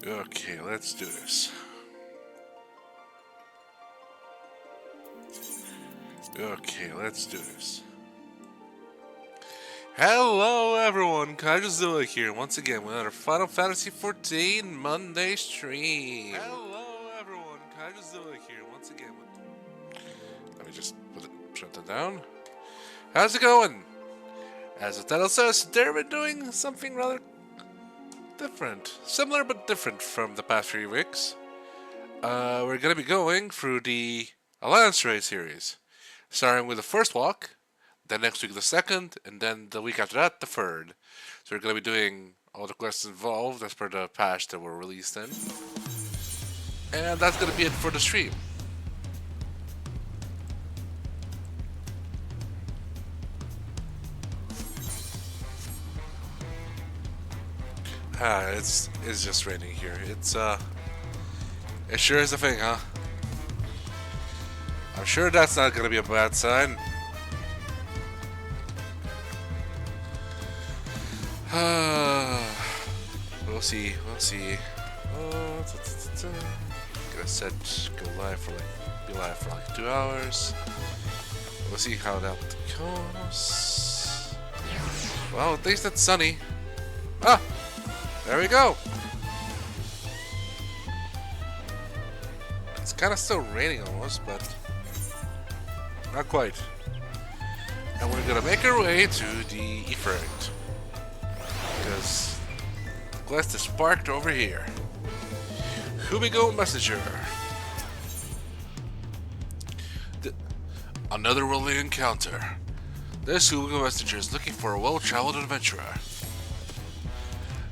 Okay, let's do this. Okay, let's do this. Hello everyone, Kaiju-Z here once again with another Final Fantasy XIV Monday stream. Hello everyone, Kaiju-Z here once again with... Let me just shut that down. How's it going? As the title says, they've been doing something rather different. Similar but different from the past few weeks. We're gonna be going through the Alliance Raid series. Starting with the first walk, then next week the second, and then the week after that the third. So we're going to be doing all the quests involved as per the patch that were released in. And that's going to be it for the stream. It's just raining here. It sure is a thing, huh? I'm sure that's not gonna be a bad sign. We'll see. Gonna set go live for be live for like 2 hours. We'll see how that goes. Well, at least it's sunny. Ah, there we go. It's kind of still raining almost, but not quite. And we're gonna make our way to the XIV, because the quest is parked over here. Here we go, messenger. Another willing encounter. This Hugo messenger is looking for a well-traveled adventurer.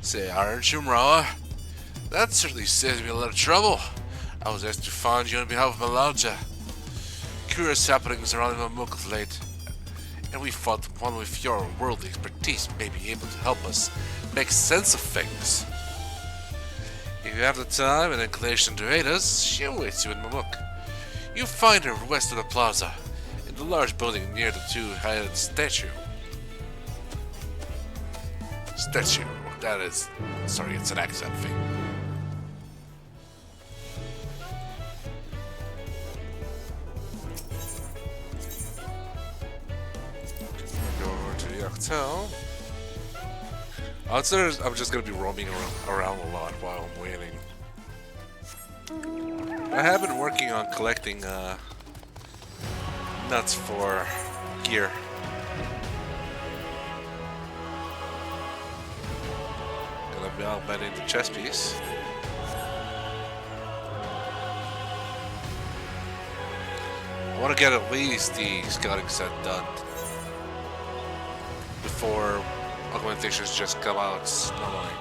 Say, aren't you, Mrawa'a? That certainly saves me a lot of trouble. I was asked to find you on behalf of Gulool Ja Ja. Curious happenings around Mamook of late, and we thought one with your worldly expertise may be able to help us make sense of things. If you have the time and inclination to aid us, she awaits you in Mamook. You find her west of the plaza, in the large building near the two-headed statue. That is... sorry, it's an accent thing. Hotel. I'm just gonna be roaming around a lot while I'm waiting. I have been working on collecting nuts for gear. Gonna be augmenting the chest piece. I want to get at least the scouting set done before augmentations just come out normally.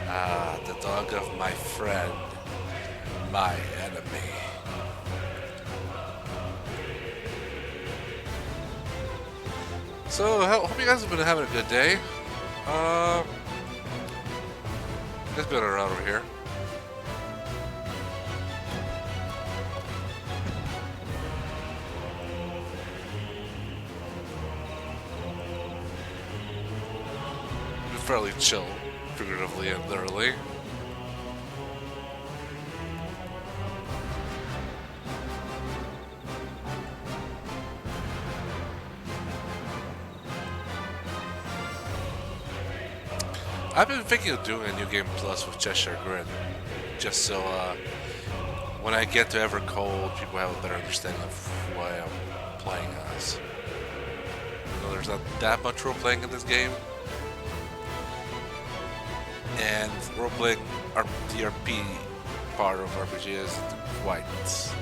Ah, the dog of my friend, my enemy. So, hope you guys have been having a good day. Let's build around over here. Been fairly chill, figuratively and literally. I've been thinking of doing a new game plus with Cheshire Grid, just so when I get to Evercold, people have a better understanding of what I'm playing as. You know, there's not that much role playing in this game. and role-playing RP part of RPG isn't quite as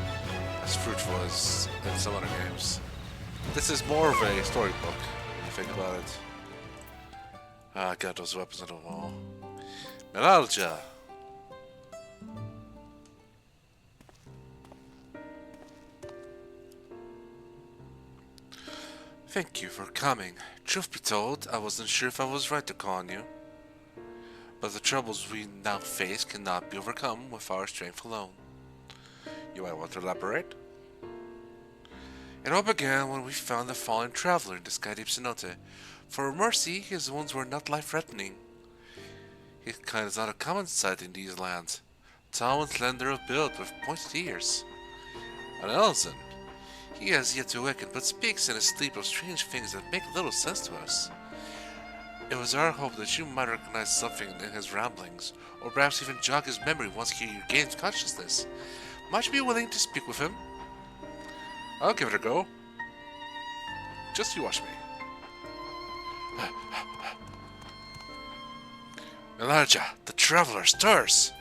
fruitful as in some other games. This is more of a storybook, when you think about it. Ah, God, those weapons on the wall. Mrawa'a! Ja. Thank you for coming. Truth be told, I wasn't sure if I was right to call on you. But the troubles we now face cannot be overcome with our strength alone. You might want to elaborate? It all began when we found a fallen traveler in the sky deep cenote. For mercy, his wounds were not life-threatening. His kind is not a common sight in these lands. Tall and slender of build with pointed ears. An Elezen. He has yet to awaken, but speaks in his sleep of strange things that make little sense to us. It was our hope that you might recognize something in his ramblings, or perhaps even jog his memory once he regains consciousness. Might you be willing to speak with him? I'll give it a go. Just you watch me. Mrawa'a Ja, the traveler stirs.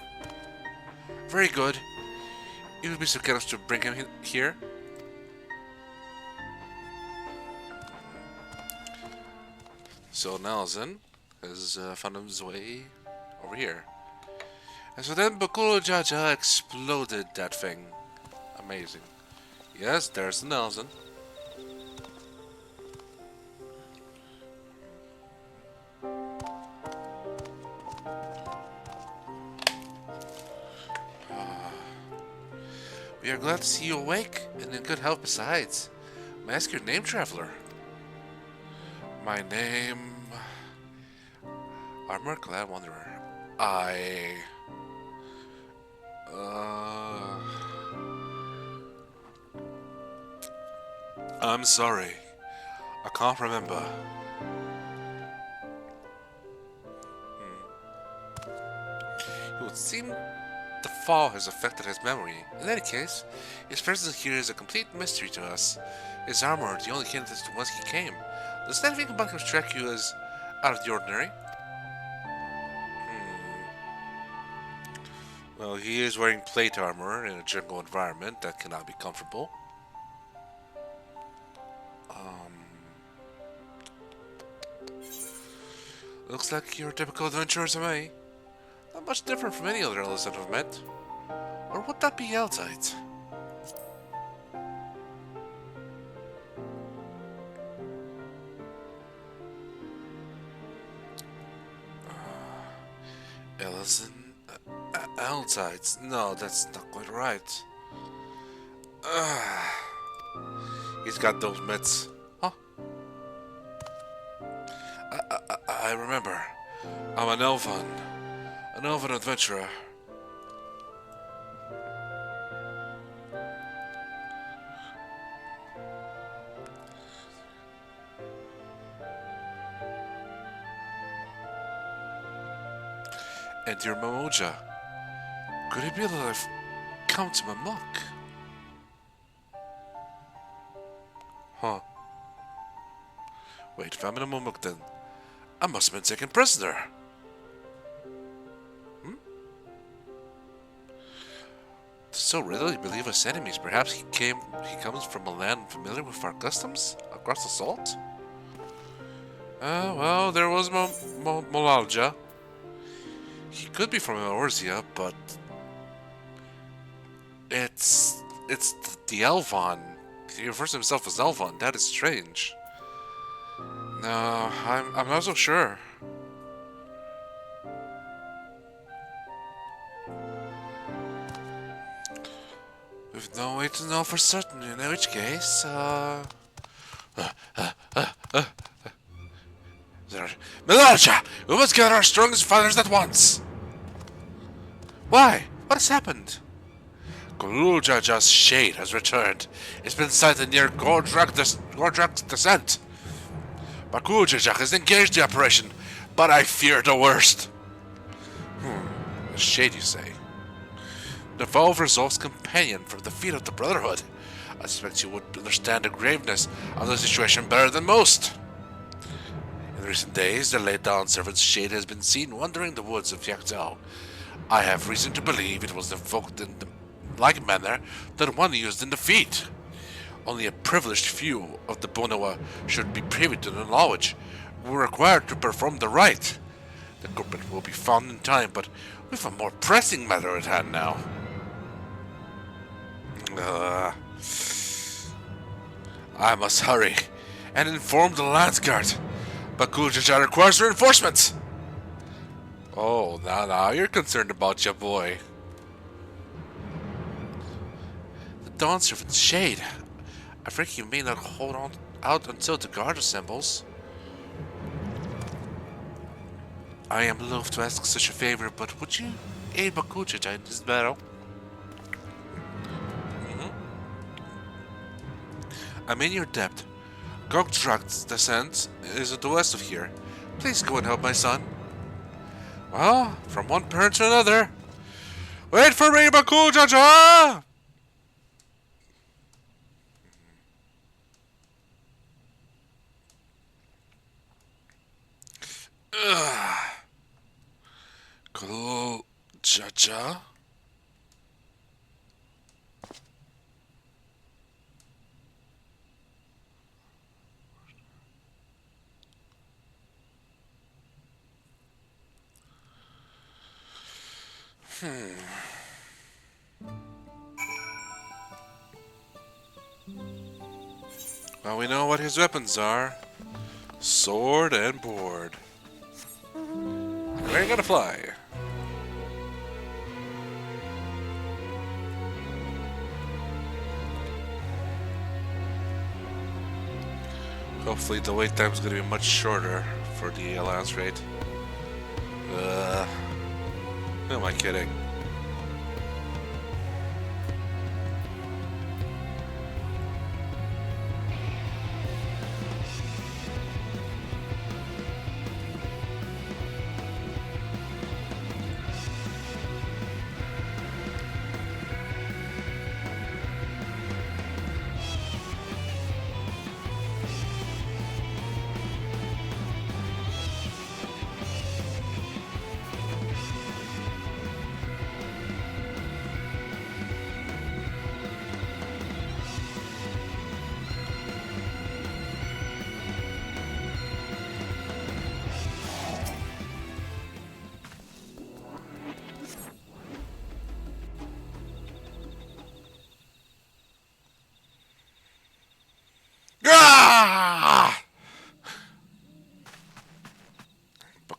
Very good. You would be so kind as to bring him here? So Elezen has found his way over here. And so then Gulool Ja Ja exploded that thing. Amazing. Yes, there's an Elezen. We are glad to see you awake and in good health besides. May I ask your name, traveler? My name... Armor-clad wanderer. I'm sorry. I can't remember. It would seem the fall has affected his memory. In any case, his presence here is a complete mystery to us. His armor, the only hint as to whence he came. Does anything about him strike you as out of the ordinary? Well, he is wearing plate armor in a jungle environment that cannot be comfortable. Looks like your typical adventurer to me. Not much different from any other Elezen I've met. Or would that be Eltite? Elezen? Eltites? No, that's not quite right. He's got those mitts. Huh? I remember. I'm an elven adventurer. And you're Mamook. Could it be that I've come to Mamook? Huh. Wait, if I'm in a Mamook then, I must have been taken prisoner. So readily believe us enemies. Perhaps he comes from a land familiar with our customs? Across the salt? Well, there was Mrawa'a Ja. He could be from Eorzea, but it's the Elvon. He refers to himself as Elvon. That is strange. No, I'm not so sure. We've no way to know for certain, in which case, Mrawa'a Ja, we must gather our strongest fighters at once! Why? What has happened? Gulool Ja Ja's shade has returned. It's been sighted near Gordrak's descent. Gulool Ja Ja has engaged the operation, but I fear the worst. The shade, you say? The foe resolves companion from the feet of the Brotherhood. I suspect you would understand the graveness of the situation better than most. In In recent days, the late Dawn Servant's shade has been seen wandering the woods of Yaktao. I have reason to believe it was invoked in the like manner that one used in the feat. Only a privileged few of the Bonoa should be privy to the knowledge. We're required to perform the rite. The culprit will be found in time, but we've a more pressing matter at hand now. I must hurry and inform the Land Guard. But Gulool Ja Ja requires reinforcements. Oh, now you're concerned about your boy. The Dawn Servant's shade. I think you may not hold on out until the guard assembles. I am loath to ask such a favor, but would you aid Gulool Ja Ja in this battle? I'm in your debt. Gogdracht's descent is at the west of here. Please go and help my son. Well, from one parent to another. Wait for me, Gulool Ja Ja! Gulool Ja Ja? Well, we know what his weapons are. Sword and board. Where are you gonna fly? Hopefully the wait time is gonna be much shorter for the Alliance Raid. Who am I kidding?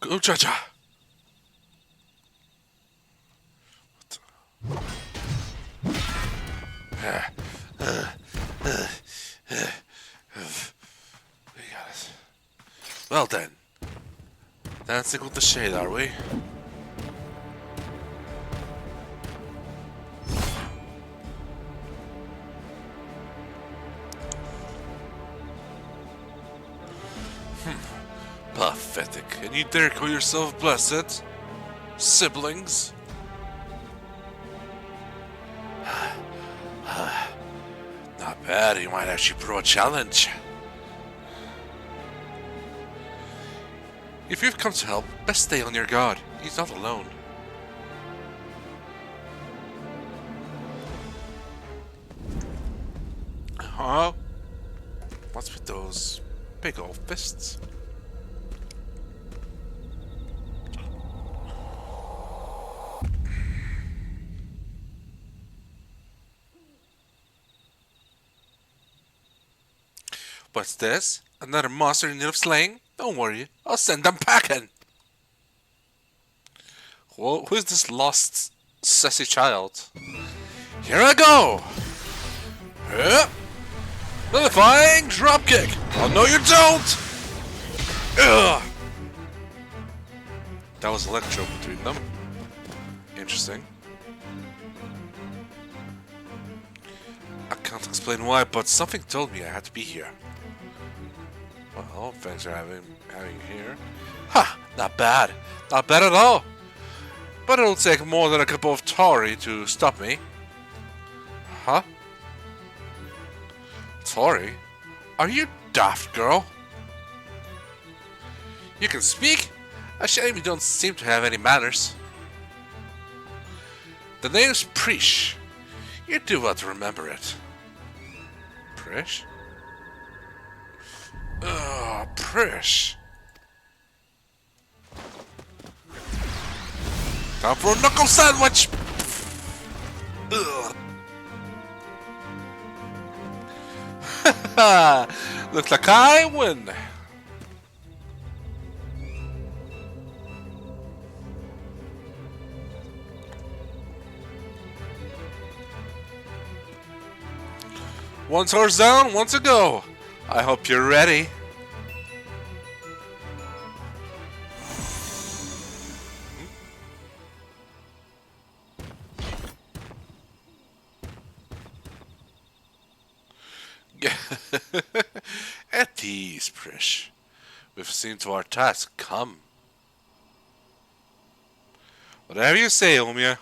Gulool Ja Ja! We got it. Well then. Dancing with the shade, are we? Pathetic. And you dare call yourself blessed? Siblings? Not bad, you might actually pro a challenge. If you've come to help, best stay on your guard. He's not alone. Huh? What's with those big old fists? What's this? Another monster in need of slaying? Don't worry, I'll send them packing! Whoa, who's this lost, sassy child? Here I go! Vilifying dropkick! Oh no you don't! Ugh. That was electro between them. Interesting. I can't explain why, but something told me I had to be here. Well, thanks for having you here. Ha! Not bad. Not bad at all. But it'll take more than a cup of Tori to stop me. Huh? Tori? Are you daft, girl? You can speak? A shame you don't seem to have any manners. The name's Sheesh. You do well to remember it. Sheesh? Ugh, Sheesh. Time for a knuckle sandwich! Ugh. Looks like I win. One horse down, one to go. I hope you're ready. At ease, Prish. We've seen to our task. Come. Whatever you say, Omia.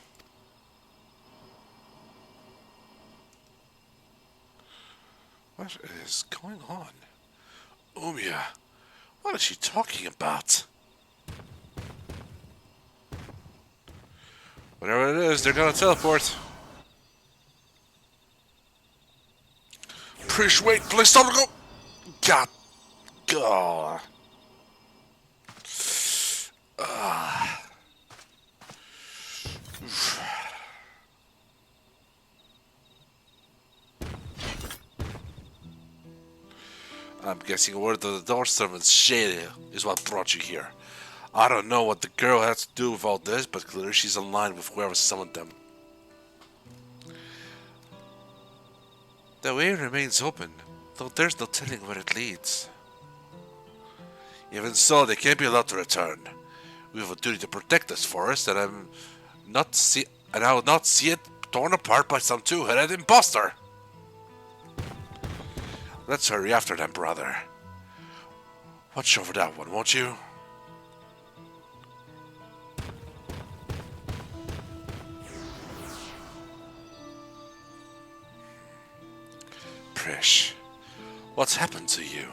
What is going on? Omia, what is she talking about? Whatever it is, they're gonna teleport. Prish, wait, please don't go. God. God. I'm guessing word of the door servant's shady is what brought you here. I don't know what the girl has to do with all this, but clearly she's in line with whoever summoned them. The way remains open, though there's no telling where it leads. Even so, they can't be allowed to return. We have a duty to protect this forest, and I will not see it torn apart by some two-headed imposter. Let's hurry after them, brother. Watch over that one, won't you? Prish, what's happened to you?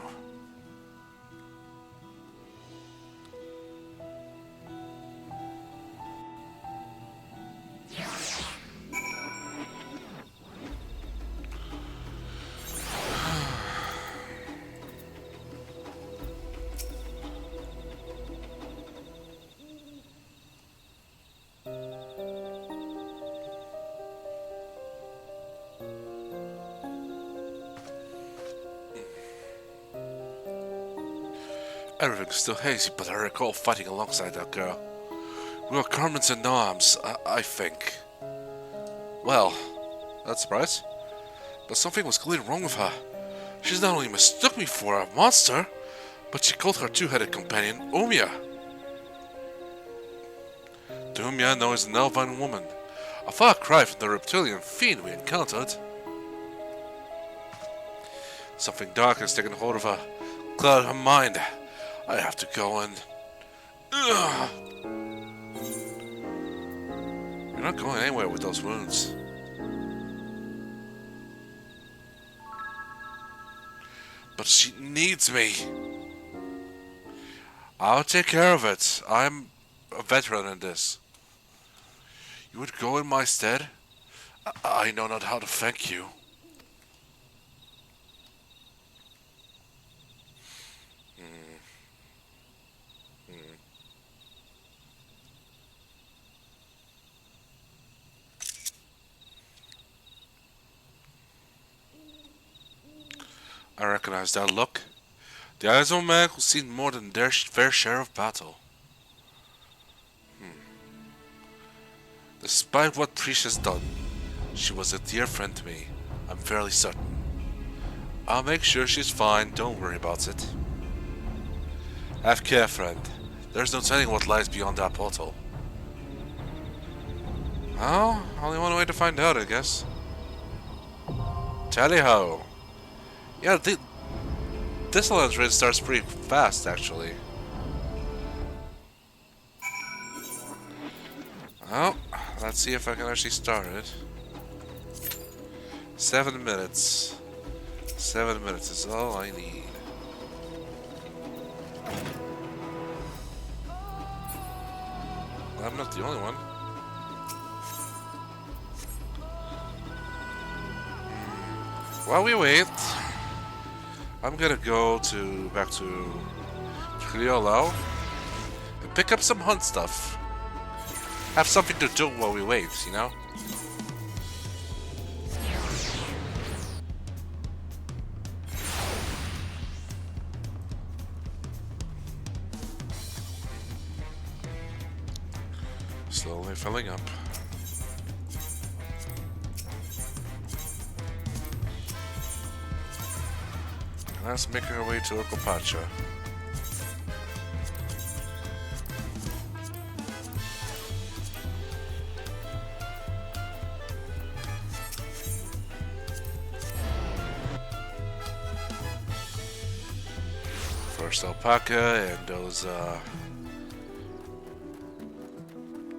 Everything's still hazy, but I recall fighting alongside that girl. We were garments and no arms, I think. Well, that's a surprise. But something was clearly wrong with her. She's not only mistook me for a monster, but she called her two-headed companion Omia. The Omia I know is an elven woman, a far cry from the reptilian fiend we encountered. Something dark has taken hold of her, clouded her mind. I have to go and... Ugh. You're not going anywhere with those wounds. But she needs me. I'll take care of it. I'm a veteran in this. You would go in my stead? I know not how to thank you. I recognize that look. The eyes of a man who's seen more than their fair share of battle. Despite what Prish has done, she was a dear friend to me. I'm fairly certain. I'll make sure she's fine, don't worry about it. Have care, friend. There's no telling what lies beyond that portal. Well, only one way to find out, I guess. Tally-ho! Yeah, this Alliance Raid starts pretty fast, actually. Well, let's see if I can actually start it. 7 minutes. 7 minutes is all I need. I'm not the only one. While we wait, I'm gonna go back to Gulool and pick up some hunt stuff. Have something to do while we wait, you know? Slowly filling up. Let's make our way to Okopacha. First alpaca and those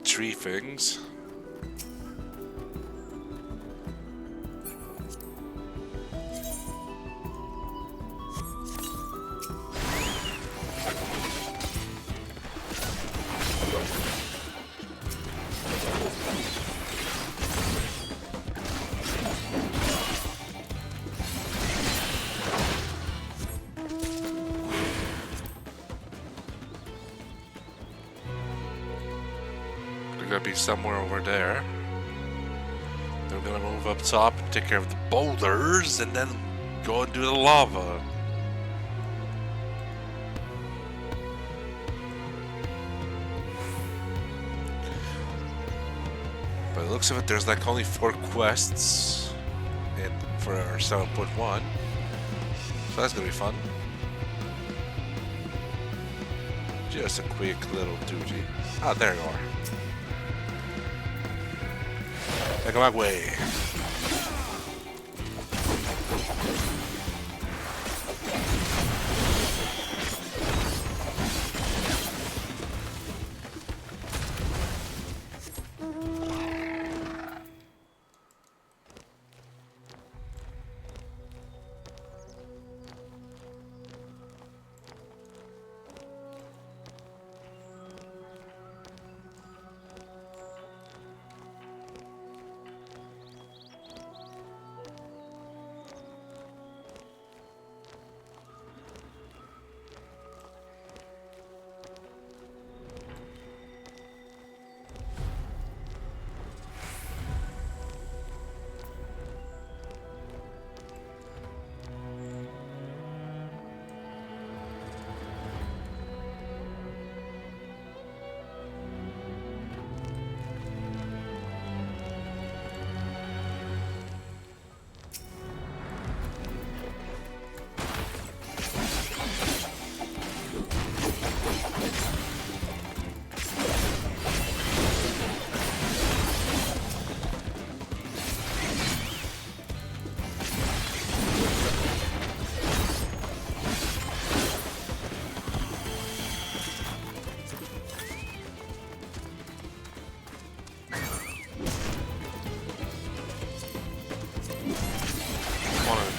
tree things. Gotta be somewhere over there. Then we're gonna move up top and take care of the boulders and then go and do the lava. By the looks of it, there's like only 4 quests for our 7.1. So that's gonna be fun. Just a quick little duty. Ah, there you are. Take my way.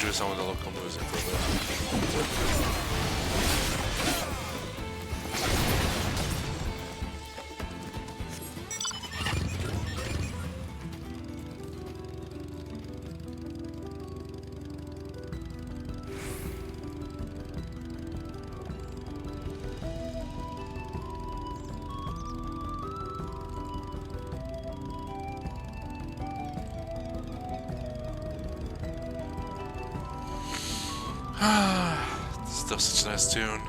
Do some of the local music for a bit. Still such a nice tune.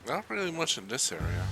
Not really much in this area.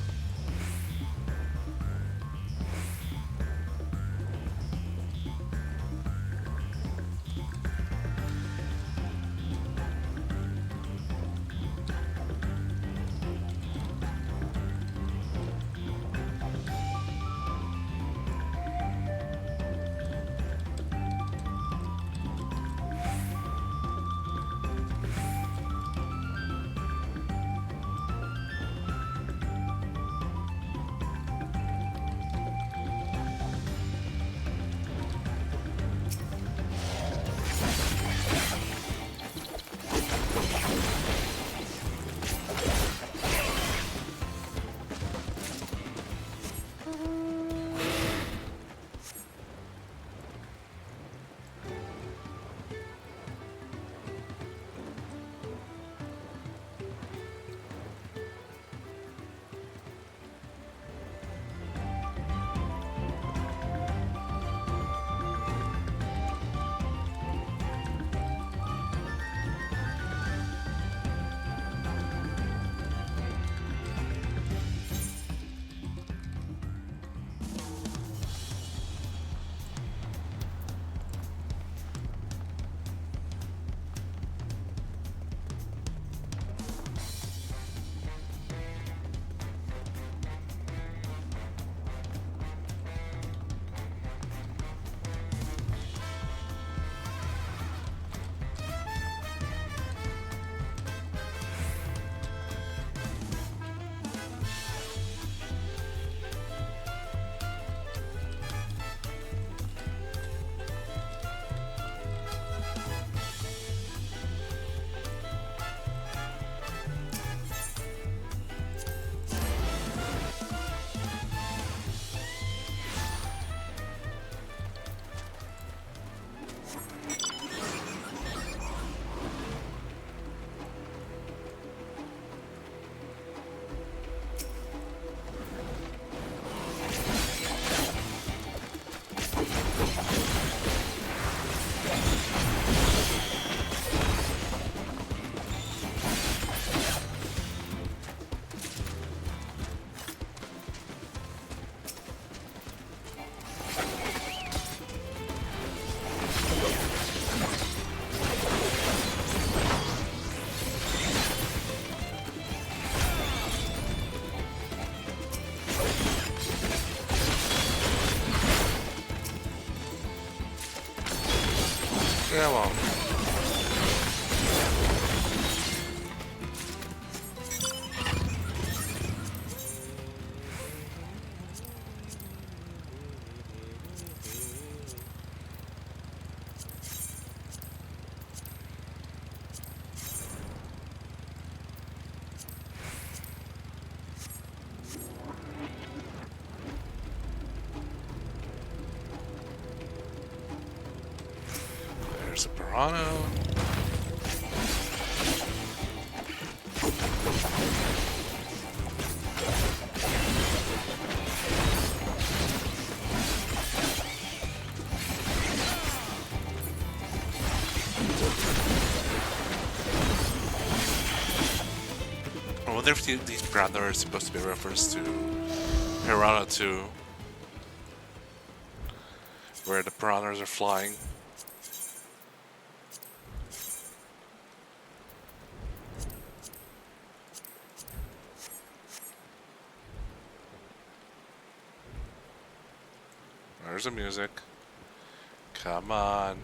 Yeah, well. There's a piranha. I wonder if these piranha are supposed to be a reference to Piranha 2, where the piranhas are flying. There's the music. Come on.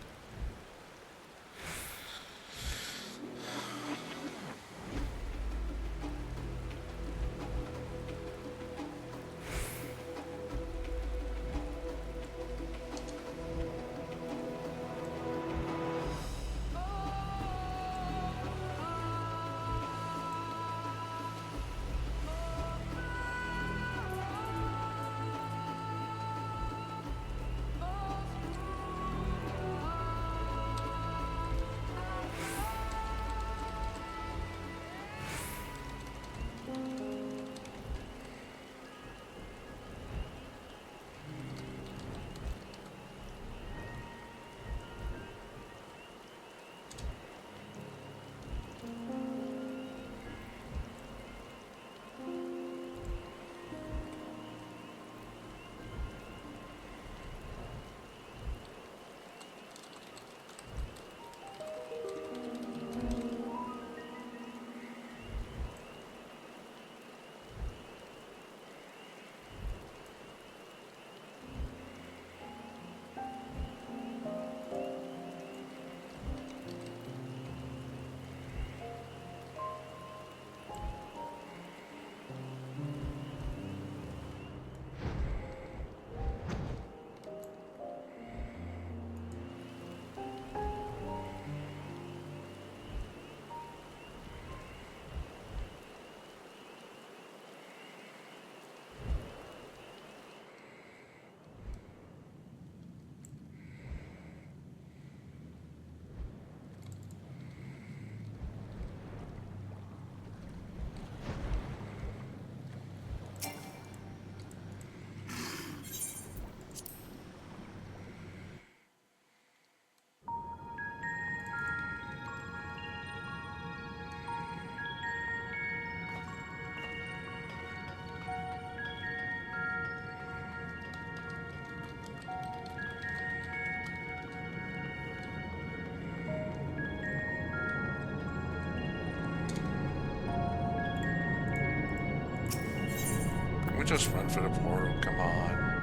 just run for the portal, come on.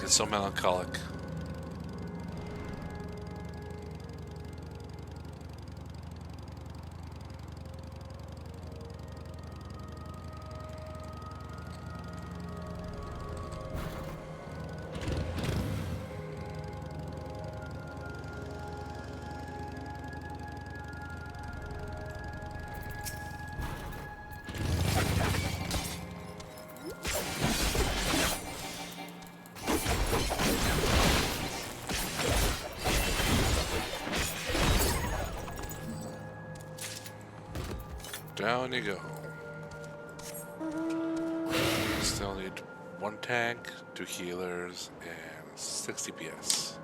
It's so melancholic. Down you go. Still need 1 tank, 2 healers, and 6 DPS.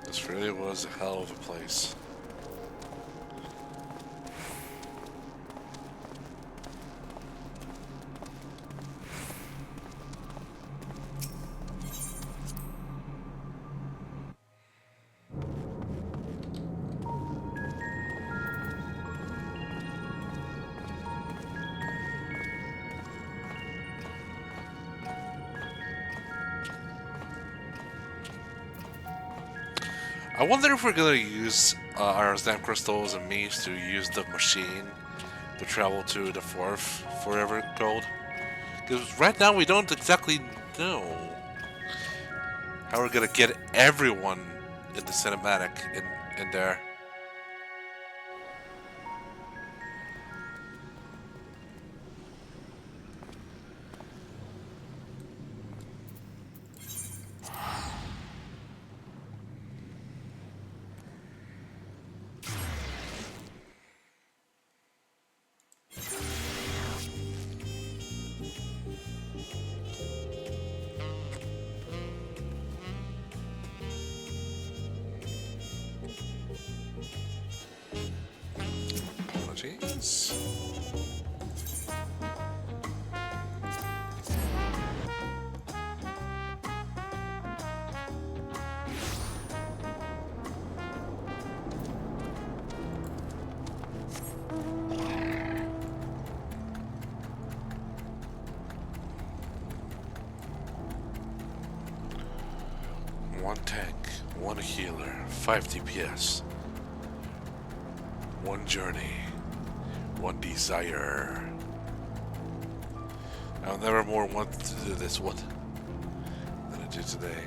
This really was a hell of a place. I wonder if we're gonna use our stamp crystals and means to use the machine to travel to the 4th forever gold. Because right now we don't exactly know how we're gonna get everyone in the cinematic in there. Apologies. One tank, 1 healer, 5 DPS. 1 journey, 1 desire. I'll never more want to do this one than I do today.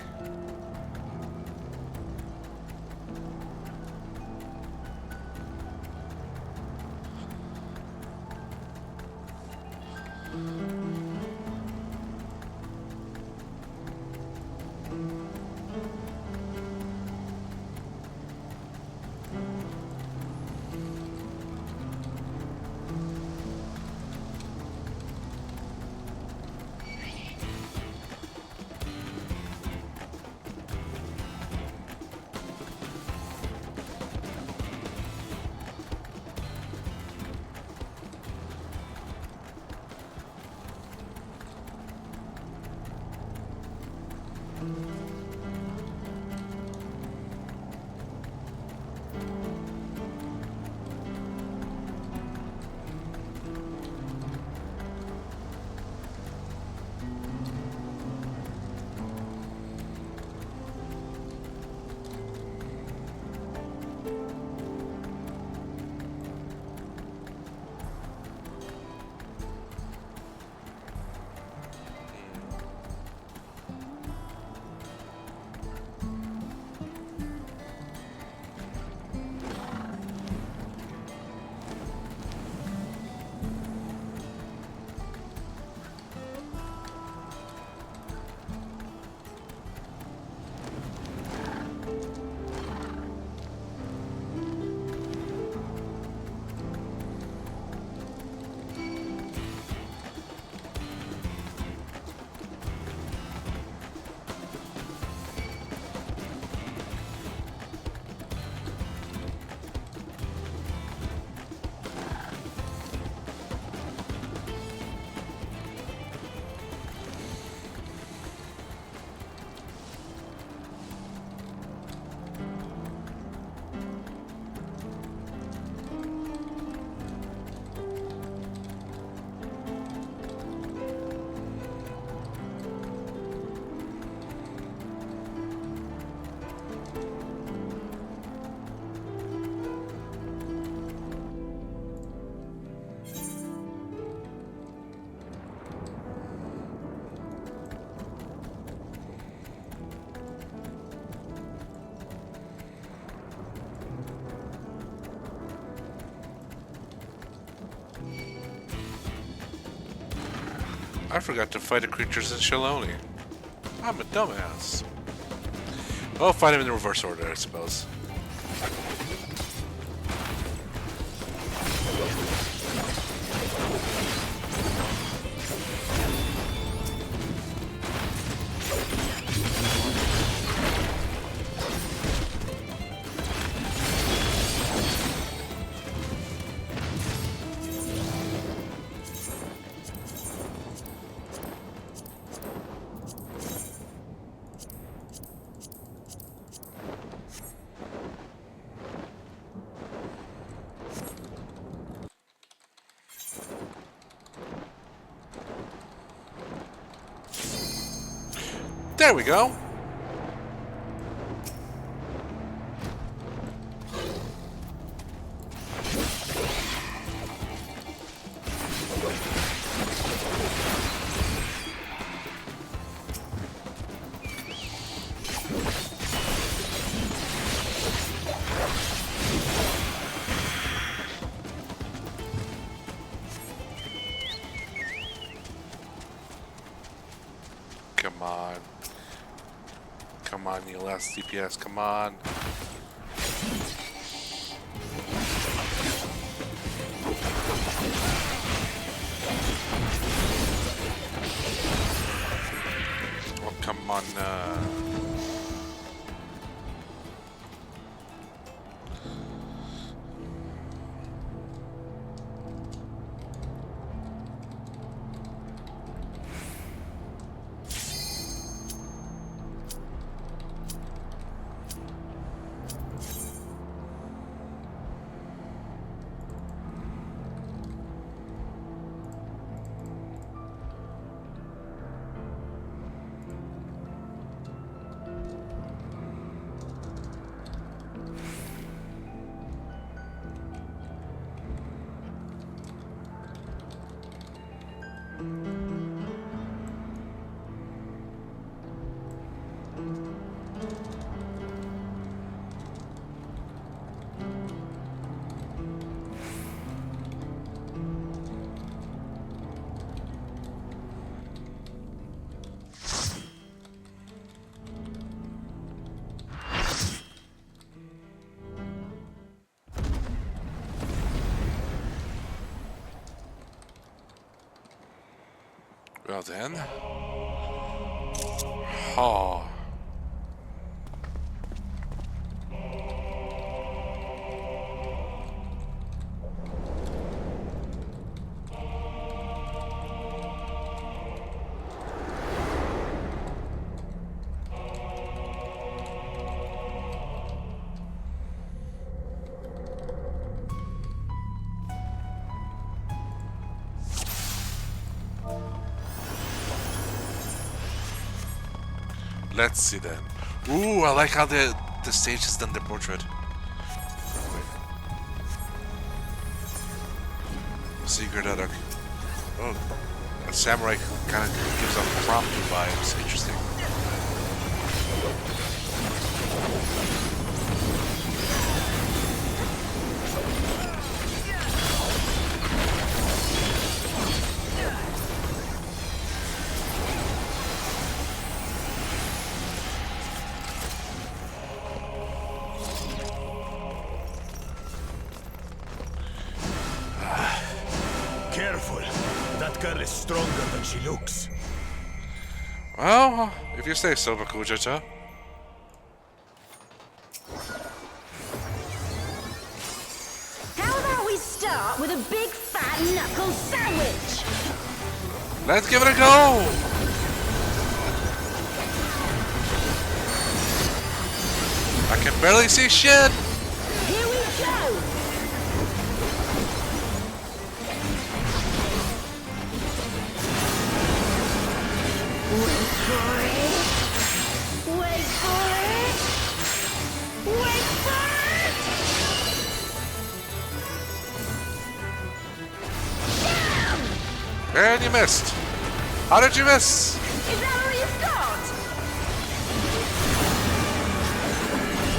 I forgot to fight the creatures in Shaloni. I'm a dumbass. Well, fight him in the reverse order, I suppose. There we go. Come on. Come on, you last DPS, come on. Oh, come on. Well then. Oh. Let's see then. Ooh, I like how the stage has done the portrait. Secret Edok. Oh, a samurai kind of gives off promptu vibes. Interesting. Stronger than she looks. Well, if you say so, Gulool Ja Ja. How about we start with a big fat knuckle sandwich? Let's give it a go! I can barely see shit! Here we go! Wait for it! Wait for it! Wait for it! Damn! And you missed! How did you miss? Is that all you've got?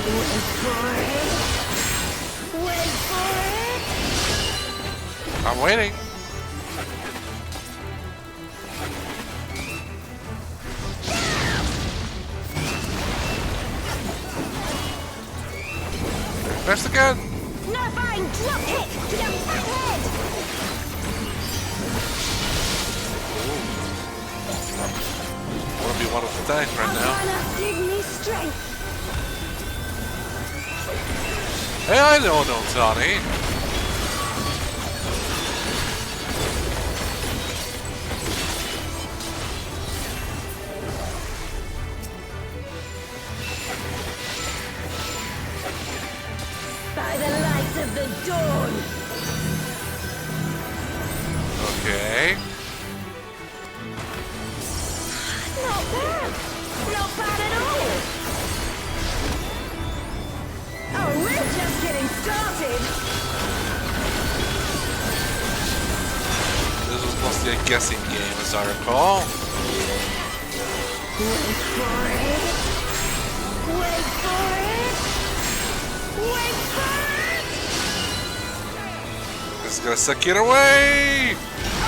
Wait for it! Wait for it! I'm waiting. Smash the gun! Nerfine drop kick to the fat head! I want to be one of the tank right now. Arcana, give me strength! Hey, I know, no, Tony. By the light of the dawn! Okay. Not bad! Not bad at all! Oh, we're just getting started! This was mostly a guessing game, as I recall. Wait for it! Wait for it! Wait for it! This is gonna suck it away! A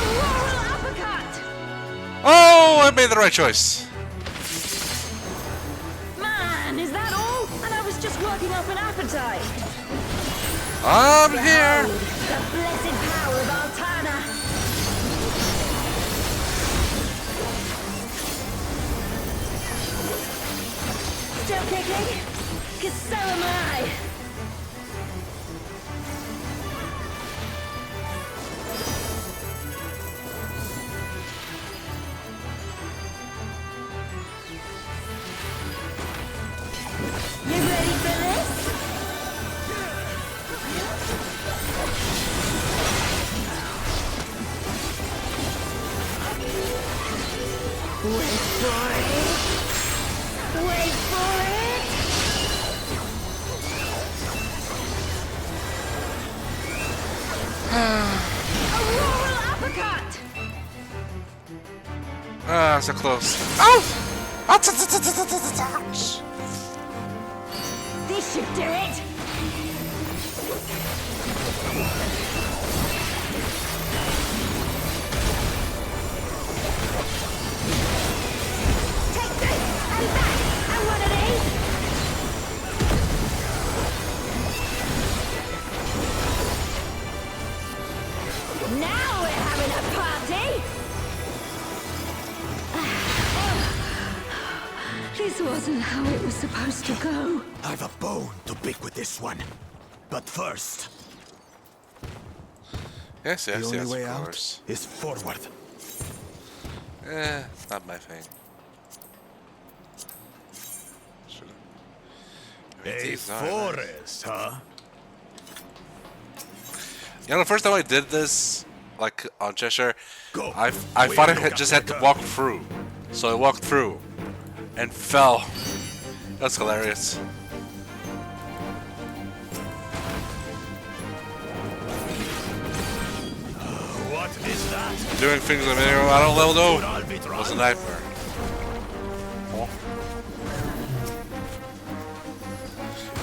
royal uppercut! Oh, I made the right choice. Man, is that all? And I was just working up an appetite. I'm here. Behold, the blessed power of Altana. Still kicking? 'Cause so am I. You ready for this? Wait for it. Wait for it. A royal uppercut. Ah, so close. Oh! Ouch! This should do it. Take this and that and one of these. Now we're having a party. This wasn't how it was supposed to go. I've a bone to pick with this one. But first, Yes, the yes, only yes, way of out course. is forward. It's not my thing. Should've- I mean, A these are nice. forest, huh? You know, the first time I did this, like on Cheshire, Go. I We thought I look had at just the had to gun. walk through. So I walked through and fell. That's hilarious. What is that? Doing things I don't level know. Could all be It was a wrong. nightmare. Oh.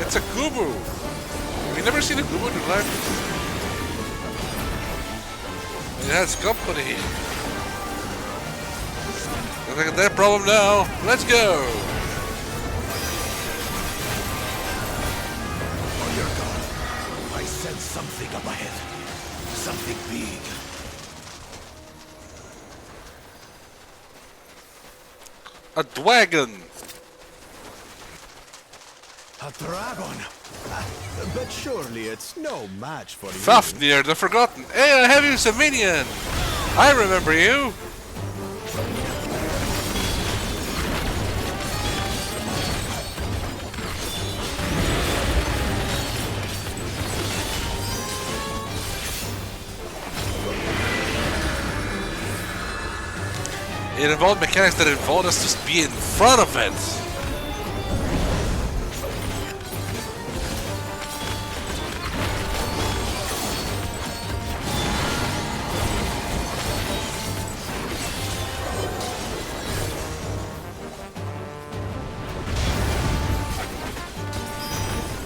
It's a Gubu! Have you never seen a Gubu in your life? It has company. Looks like a dead problem now. Let's go! On your guard. I sense something up ahead. Something big. A dragon! A dragon. But surely it's no match for you. Fafnir the Forgotten. Hey, I have you, Savinian! I remember you! It involved mechanics that involved us just be in front of it.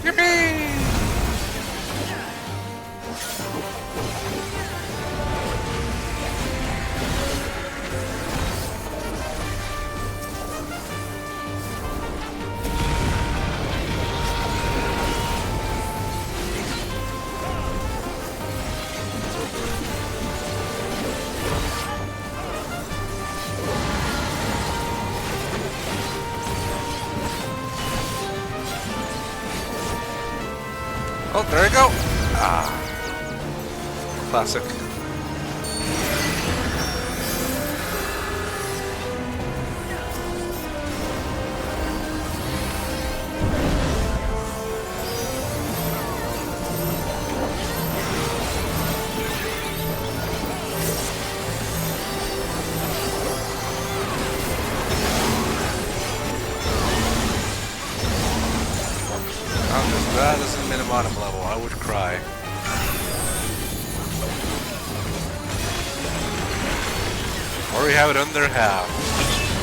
Yippee! Oh, there you go. Ah. Classic. That is a minimum level. I would cry. Or we have it under half.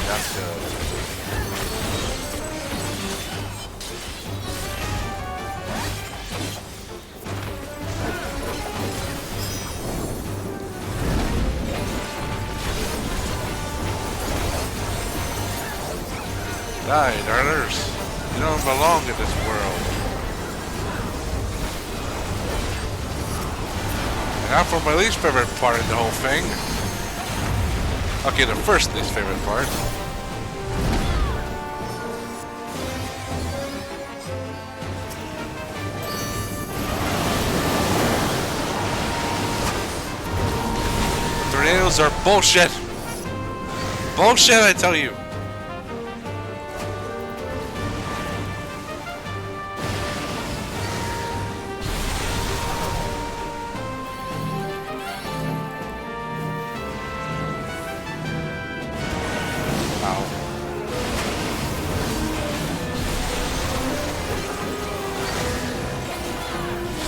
That's good. Die, darters. You don't belong in this world. Now for my least favorite part in the whole thing. Okay, the first least favorite part. Tornadoes are bullshit. Bullshit, I tell you.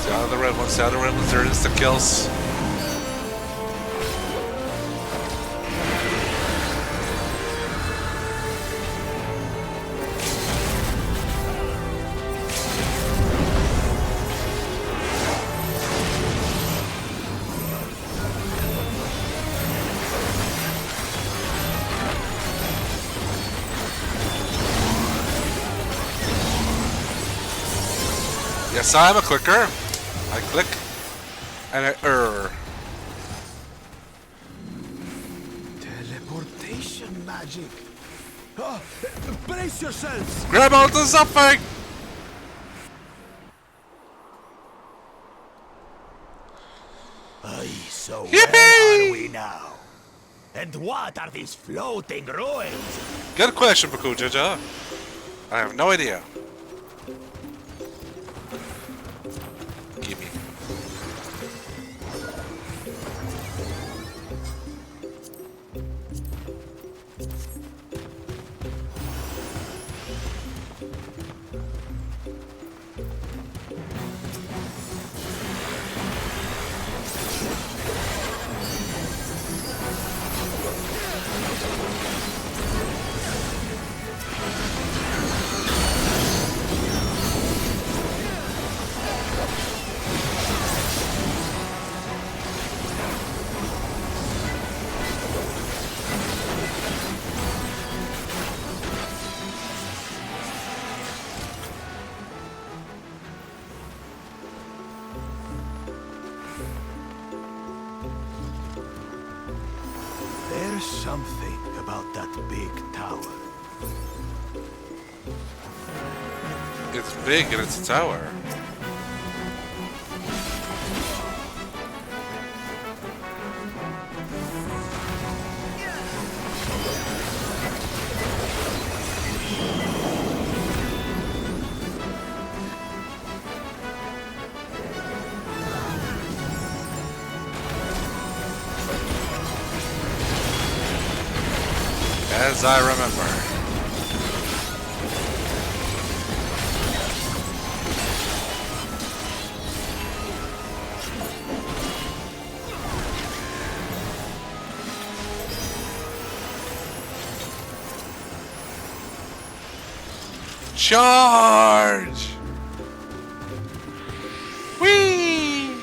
Stay out of the red ones, there it is, the kills. Yes, I'm a clicker. I click and I err. Teleportation magic. Oh, brace yourselves. Grab onto something. Aye, so Yippee! where are we now? And what are these floating ruins? Good question, Gulool Ja Ja. I have no idea. Give me. There's something about that big tower. It's big and it's a tower. As I remember. Charge! Whee!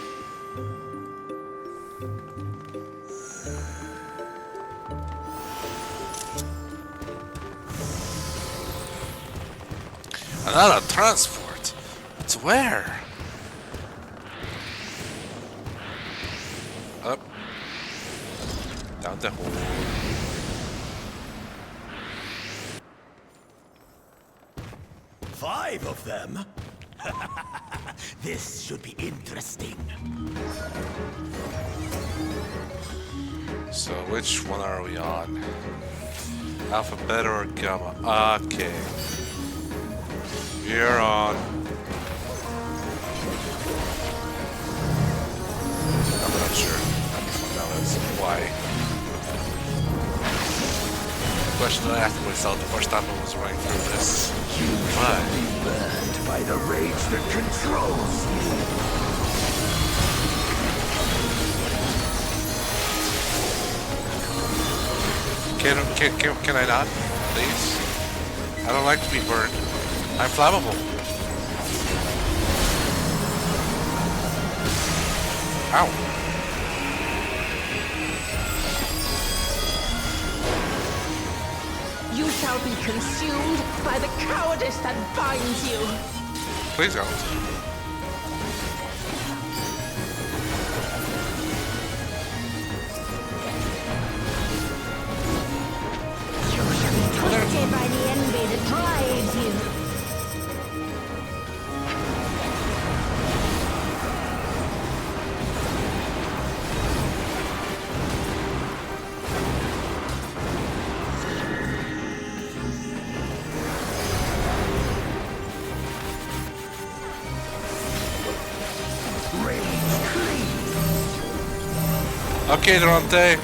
Another transport? It's where? Up. Down the hole. Five of them? This should be interesting. So which one are we on? Alpha, beta, or gamma? Okay. You're on. I'm not sure what that was. Why? The question that I asked myself the first time I was running through this. Why? Burned by the rage that controls you. Can I not? Please? I don't like to be burned. I'm flammable. Ow. You shall be consumed by the cowardice that binds you. Please don't. Twisted by the envy that drives you. Okay, Dante.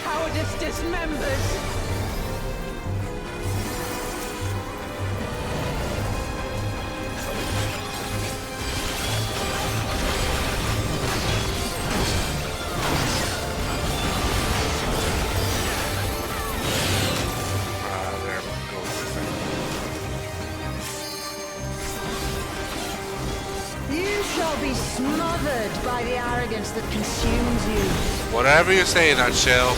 Cowardice dismembers. There goes the thing. You shall be smothered by the arrogance that consumes you. Whatever you say, Nutshell.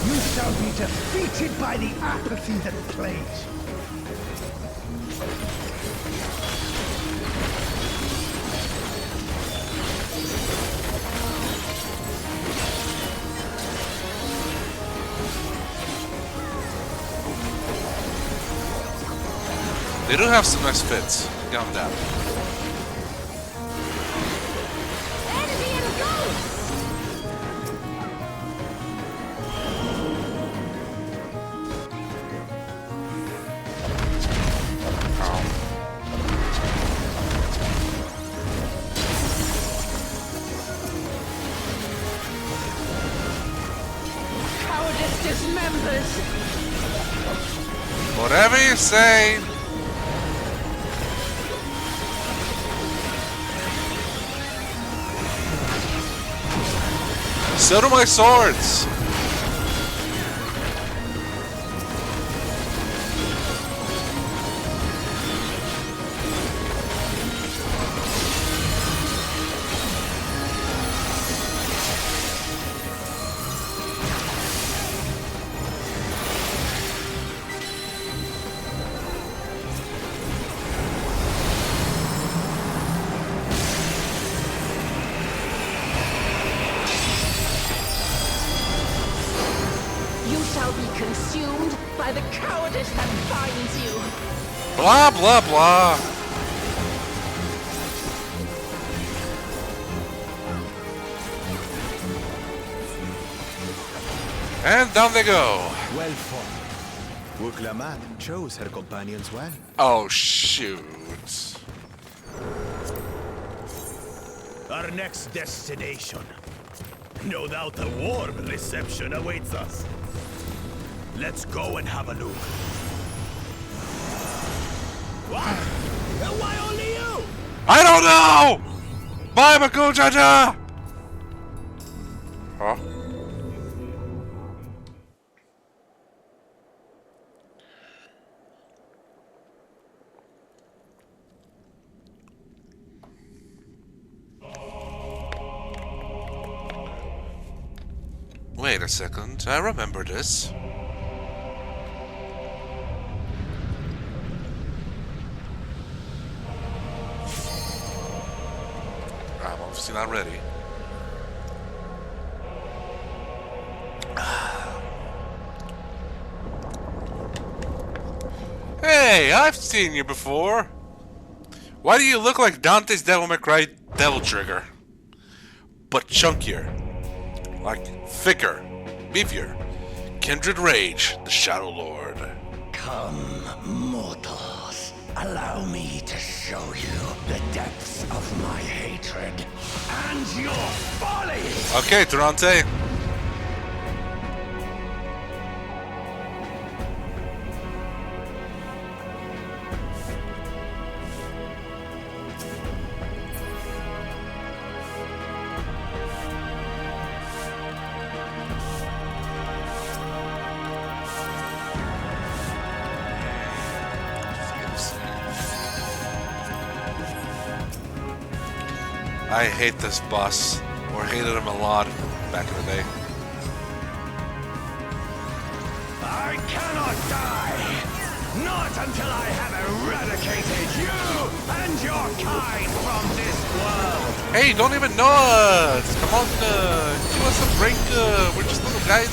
You shall be defeated by the apathy that plagues you. They do have some nice fits. Give them that. Envy and ghosts! Cowardice dismembers. Whatever you say. So do my swords. You shall be consumed by the cowardice that binds you. Blah, blah, blah. And down they go. Well fought. Gulool chose her companions well. Oh, shoot. Our next destination. No doubt a warm reception awaits us. Let's go and have a look. What? Why only you? I don't know! Bye, Gulool Ja Ja! Huh? Wait a second, I remember this. I'm obviously not ready. Hey, I've seen you before. Why do you look like Dante's Devil May Cry Devil Trigger? But chunkier. Like thicker, beefier. Kindred Rage, the Shadow Lord. Come, mortals. Allow me to show you the depths of my hatred and your folly! Okay, Durante. I hate this boss, or hated him a lot back in the day. I cannot die! Not until I have eradicated you and your kind from this world! Hey, don't even know us! Come on, give us a break, we're just little guys,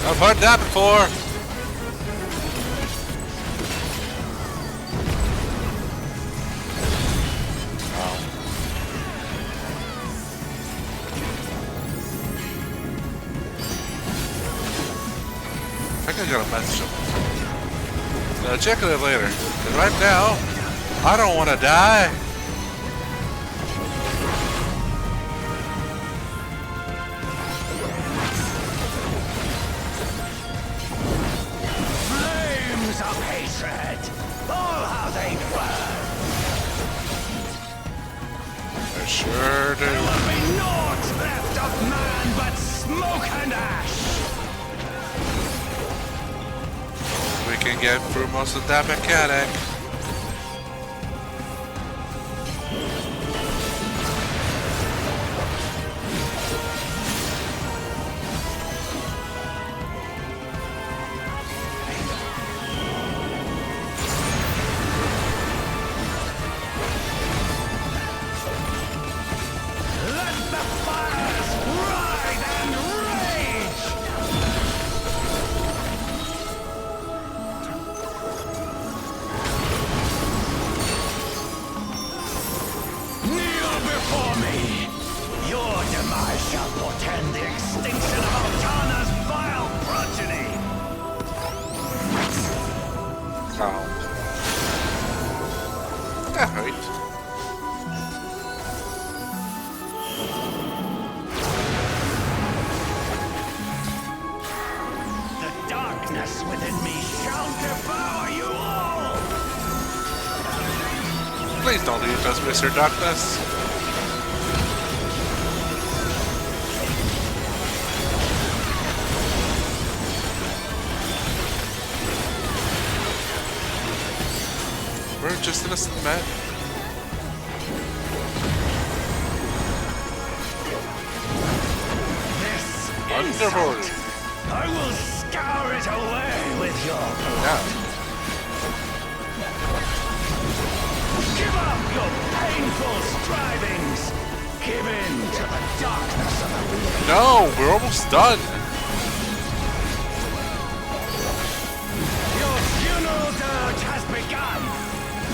I've heard that before. I think I got a message. I'll check it later. And right now, I don't want to die. Of hatred, all how they burn. I sure do. There will be naught left of man but smoke and ash. We can get through most of that mechanic. That hurt. The darkness within me shall devour you all! Please don't leave us, Mr. Darkness. We're just innocent men. This Wonderful. insult, I will scour it away with your blood. Yeah. Give up your painful strivings. Give in to the darkness of the weak. No, we're almost done. Your funeral dirge has begun.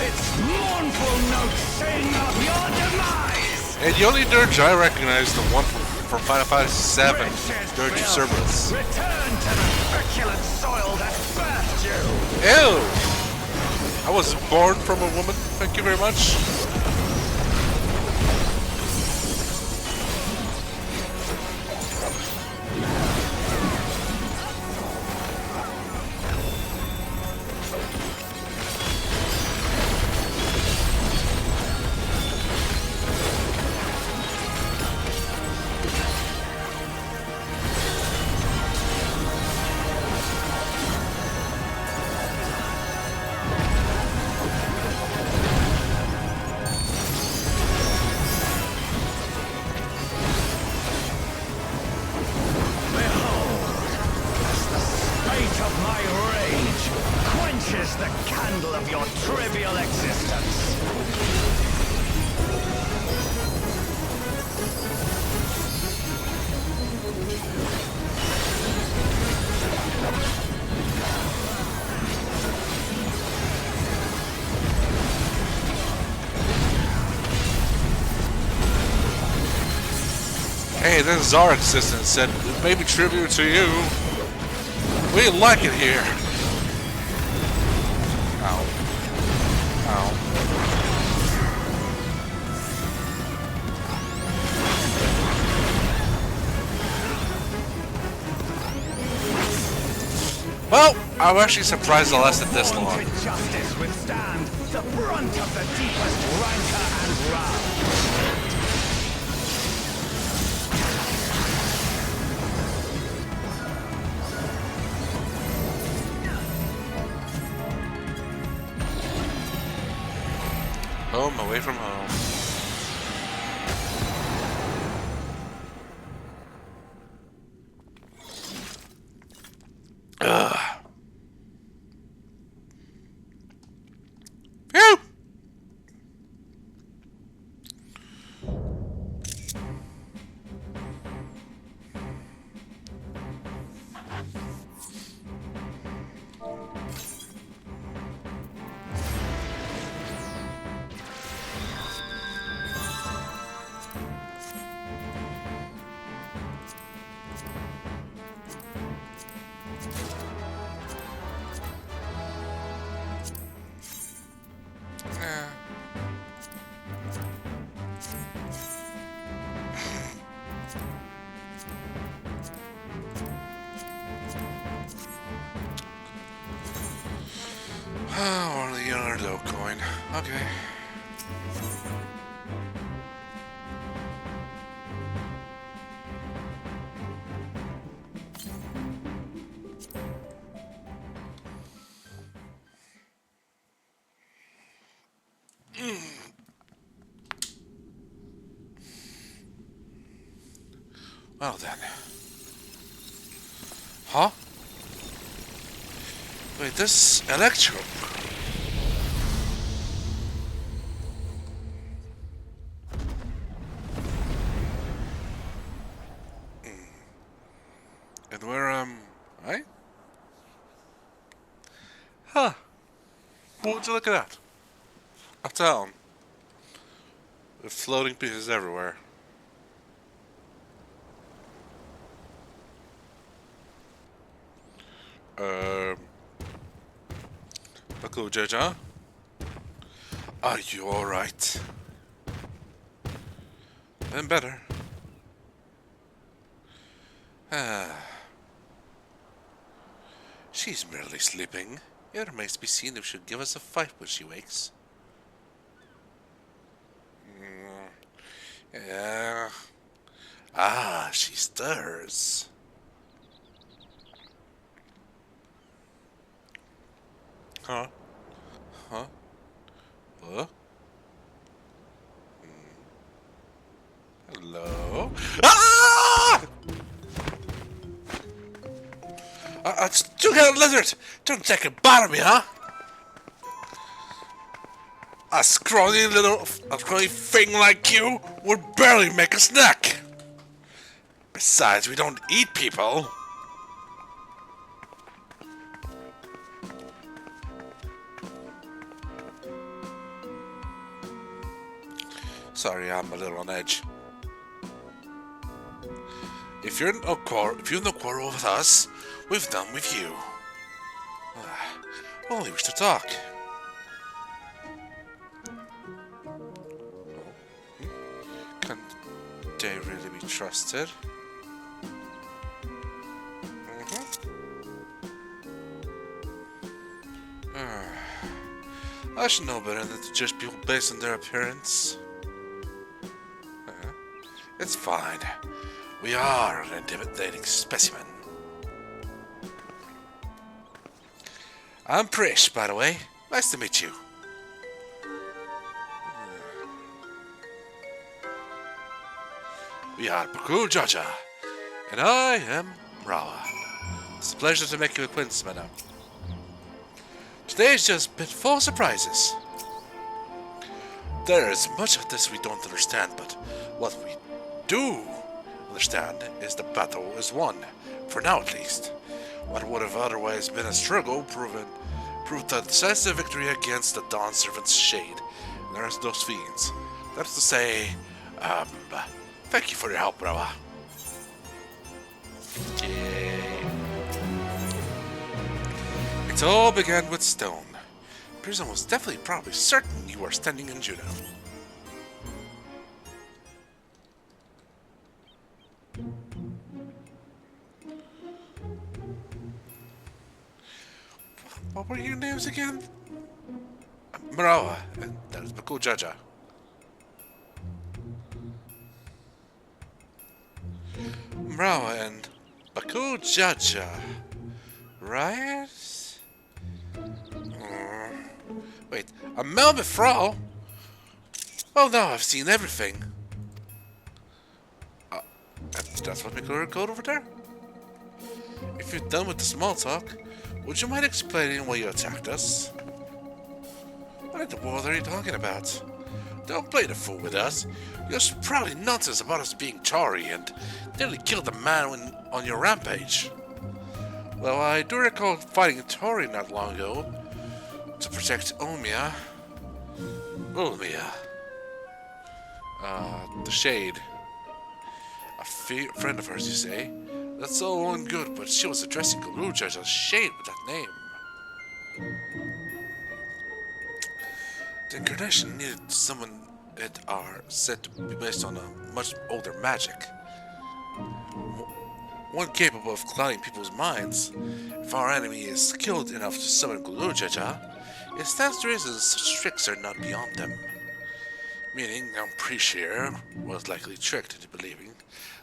Its mournful notes sing of your demise. And the only dirge I recognize the one from Final Fantasy VII, Dirge of Cerberus. Return to the feculent soil that birthed you. Ew! I was born from a woman, thank you very much. The candle of your trivial existence. Hey, this is our existence, said it may be tribute to you. We like it here. Ow. Ow. Well, I'm actually surprised it lasted this long. Won't justice withstand the brunt of the deepest rancor and wrath? Home away from home. Ugh. Phew! Oh, only another low coin. Okay. Well then. Huh? Wait, this Electro. And where am I? Huh. Well, would you look at that? A town. With floating pieces everywhere. Knuckle Ja Ja? Are you alright? Then better. She's merely sleeping. It remains to be seen if she'll give us a fight when she wakes. Yeah. Ah, she stirs. Huh? Huh? Huh? Hello? Ah! It's two-headed lizard! Don't take it bother me, huh? A scrawny thing like you would barely make a snack. Besides, we don't eat people. Sorry, I'm a little on edge. If you've no quarrel with us, we've done with you. Only wish to talk. Can they really be trusted? I should know better than to judge people based on their appearance. It's fine. We are an intimidating specimen. I'm Prish, by the way. Nice to meet you. We are Gulool Ja Ja, and I am Mrawa'a. It's a pleasure to make your acquaintance, madam. Today's just been full of surprises. There is much of this we don't understand, but what we do understand is the battle is won, for now at least. What would have otherwise been a struggle proved a decisive victory against the Dawn Servant's shade, and the rest of those fiends. That's to say, thank you for your help, Mrawa'a. Yay. It all began with stone. Prison was definitely probably certain you were standing in Jeuno. What were your names again? Mrawa'a, and that is Gulool Ja Ja. Mrawa'a and Gulool Ja Ja, right? Wait, a Melvin Frau? Well, now I've seen everything. That's what we code over there? If you're done with the small talk, would you mind explaining why you attacked us? What in the world are you talking about? Don't play the fool with us. You're sprouting nonsense about us being Tory and nearly killed a man on your rampage. Well, I do recall fighting a Tory not long ago to protect Ulmia. The Shade. A friend of hers, you say? That's all well and good, but she was addressing Gulool Ja Ja's Shade with that name. The incarnation needed someone that are said to be based on a much older magic. One capable of clouding people's minds. If our enemy is skilled enough to summon Gulool Ja Ja, it stands to reason such tricks are not beyond them. Meaning, I'm pretty sure, was likely tricked into believing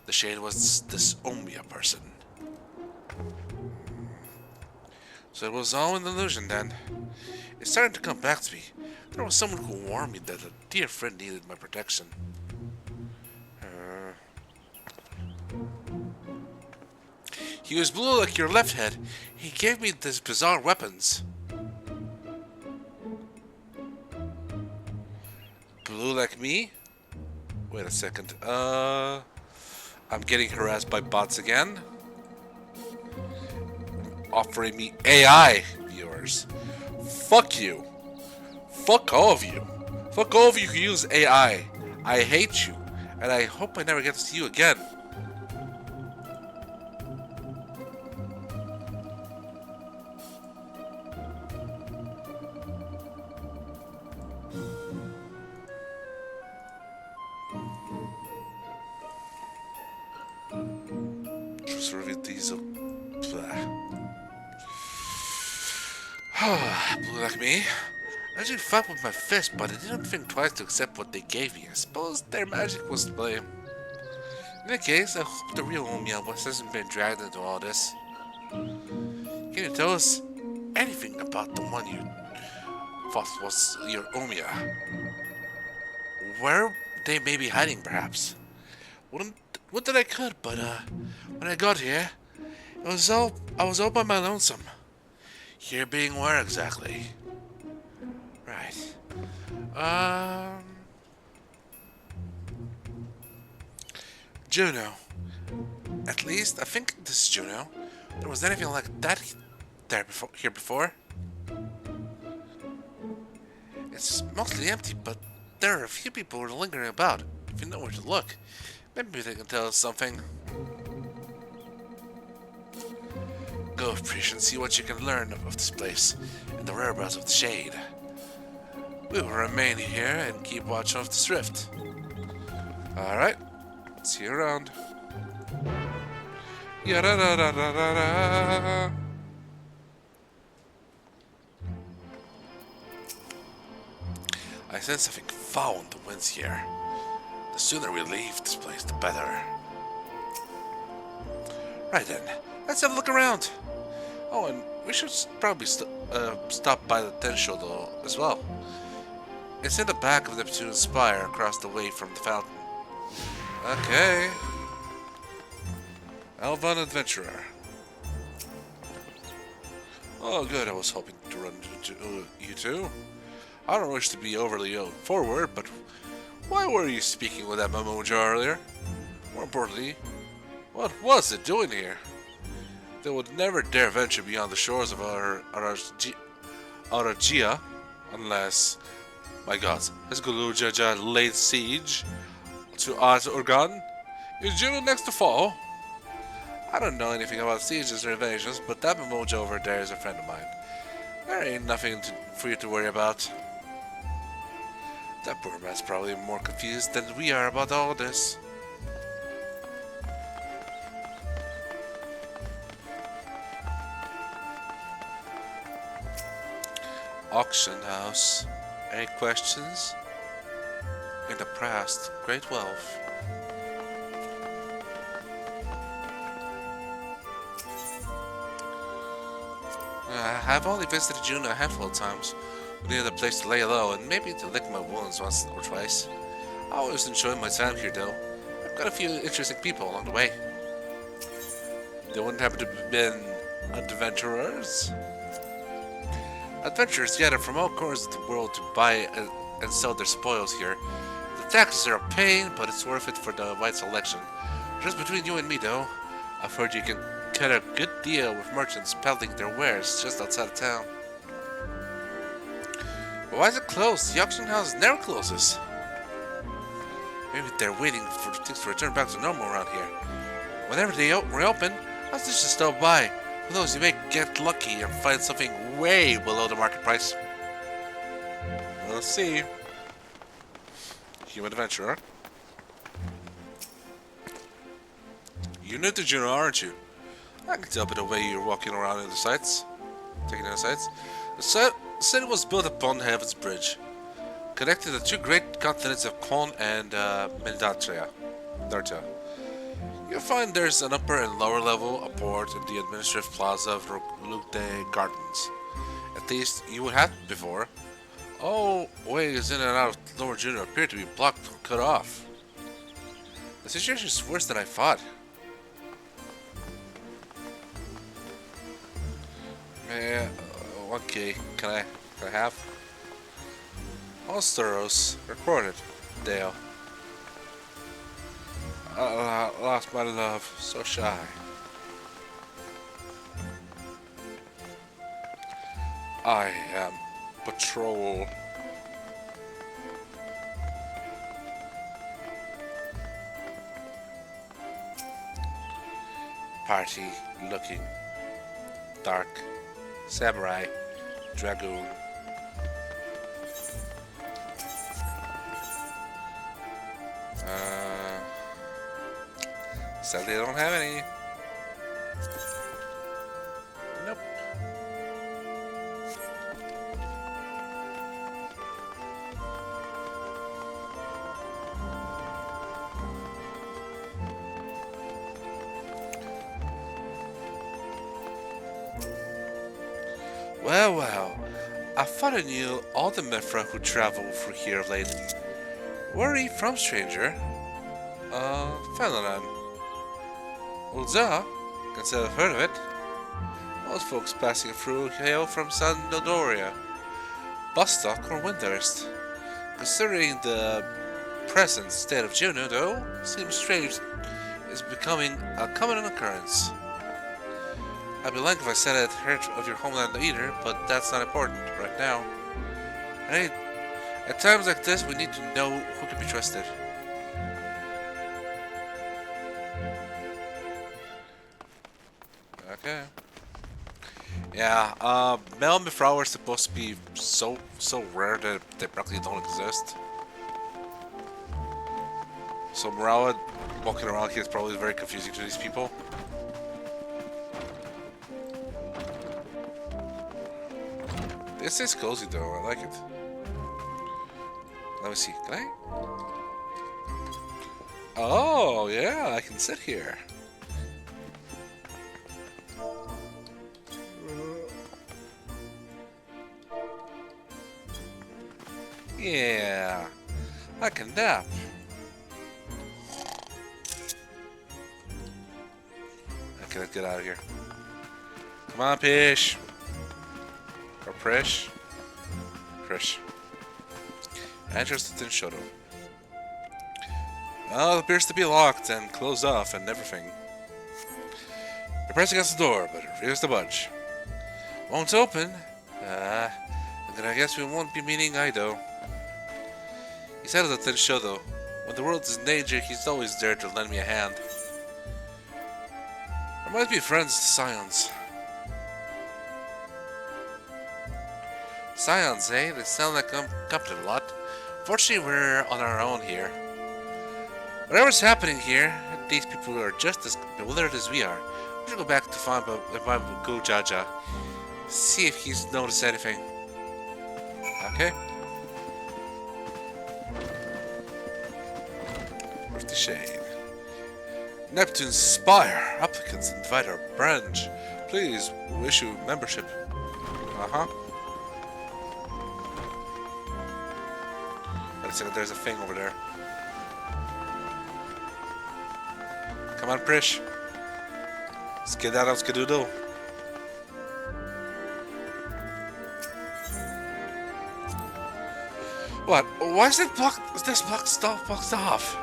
the Shade was this Omia person. So it was all an illusion then. It's starting to come back to me. There was someone who warned me that a dear friend needed my protection. He was blue like your left head. He gave me these bizarre weapons. Blue like me? Wait a second. I'm getting harassed by bots again. Offering me AI viewers. Fuck you. Fuck all of you. Fuck all of you who use AI. I hate you. And I hope I never get to see you again. Just read these up. Blue like me. I actually fought with my fist, but I didn't think twice to accept what they gave me. I suppose their magic was to blame. In any case, I hope the real Omia hasn't been dragged into all this. Can you tell us anything about the one you thought was your Omia? Where they may be hiding, perhaps? What that I could, but when I got here, I was all by my lonesome. Here being where exactly? Right. Jeuno. At least, I think this is Jeuno. There was anything like that here before. It's mostly empty, but there are a few people lingering about. If you know where to look, maybe they can tell us something. Go, Priest, and see what you can learn of this place and the whereabouts of the Shade. We will remain here and keep watch of this rift. Alright, see you around. Ya-da-da-da-da-da-da. I sense something foul in the winds here. The sooner we leave this place, the better. Right then, let's have a look around. Oh, and we should probably stop by the Tensho though as well. It's in the back of Neptune's spire, across the way from the fountain. Okay. Elvan Adventurer. Oh, good. I was hoping to run into you two. I don't wish to be overly forward, but why were you speaking with that Mamook earlier? More importantly, what was it doing here? They would never dare venture beyond the shores of Arajia unless, my gods, has Gulool Ja Ja laid siege to Organ? Is Jeuno next to fall? I don't know anything about sieges or invasions, but that Mamook over there is a friend of mine. There ain't nothing for you to worry about. That poor man's probably more confused than we are about all this. Auction house. Any questions? In the past, great wealth. I've only visited Jeuno a handful of times. We needed a place to lay low and maybe to lick my wounds once or twice. I always enjoy my time here though. I've got a few interesting people along the way. They wouldn't happen to have been adventurers? Adventurers gather from all corners of the world to buy and sell their spoils here. The taxes are a pain, but it's worth it for the wide selection. Just between you and me though, I've heard you can get a good deal with merchants peddling their wares just outside of town. But why is it closed? The auction house never closes. Maybe they're waiting for things to return back to normal around here. Whenever they reopen, I'll just stop by. Who knows, you may get lucky and find something way below the market price. We'll see. Human adventurer. You're new to Jeuno, aren't you? I can tell by the way you're walking around in the sights. Taking in the sights. The city was built upon Heaven's Bridge, connecting the two great continents of Kon and Dartia. You'll find there's an upper and lower level, a port, and the administrative plaza of Lugde Gardens. At least you would have before. All ways in and out of Lower Jeuno appear to be blocked or cut off. The situation is worse than I thought. Okay, can I have? All Storos recorded. Dale. I lost my love, so shy. I am patrol. Party looking dark. Samurai, Dragoon. Sadly I don't have any. Nope. Well, I thought I knew all the Mrawa'a who travel through here of late. Where are you from, stranger? Fenland. Ulza? Can't say I've heard of it. Most folks passing through hail from San Dodoria, Bostock, or Windhurst. Considering the present state of Jeuno, though, seems strange is becoming a common occurrence. I'd be lying if I said I'd heard of your homeland either, but that's not important right now. At times like this, we need to know who can be trusted. Okay. Yeah, male Mrawa'a are supposed to be so rare that they practically don't exist. So Mrawa'a walking around here is probably very confusing to these people. This is cozy though, I like it. Let me see, can I? Oh, yeah, I can sit here. Yeah, I can nap. Okay, let's get out of here. Come on, Pish. Or Prish. Prish. Enters the Jeuno. Well, it appears to be locked and closed off and everything. You're pressing against the door, but it refuses to budge. Won't open. Then I guess we won't be meeting Ido. He's head of the Jeuno. When the world is in danger, he's always there to lend me a hand. I might be friends to Scions. Scions, eh? They sound like competent a lot. Fortunately, we're on our own here. Whatever's happening here, these people are just as bewildered as we are. We should go back to find Gulool Ja Ja. See if he's noticed anything. Okay. Where's the shade? Neptune's Spire. Applicants invite our branch. Please issue membership. Wait a second, there's a thing over there. Come on, Prish. Skedaddle, skedoodle. What? Why is it blocked? Is this blocked off?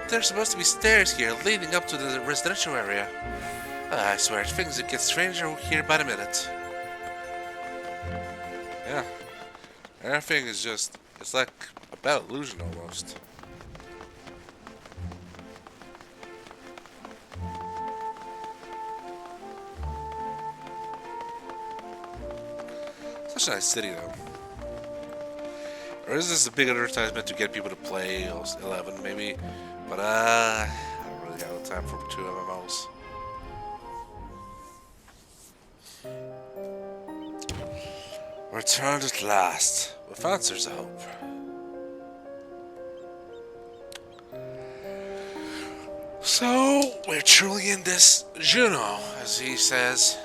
There's supposed to be stairs here leading up to the residential area. I swear, things get stranger here by the minute. Yeah. Everything is just... it's like a bad illusion almost. Such a nice city though. Or is this a big advertisement to get people to play 11 maybe? But I don't really got no time for 2 MMOs. Returned at last, with answers I hope. So, we're truly in this Jeuno, as he says.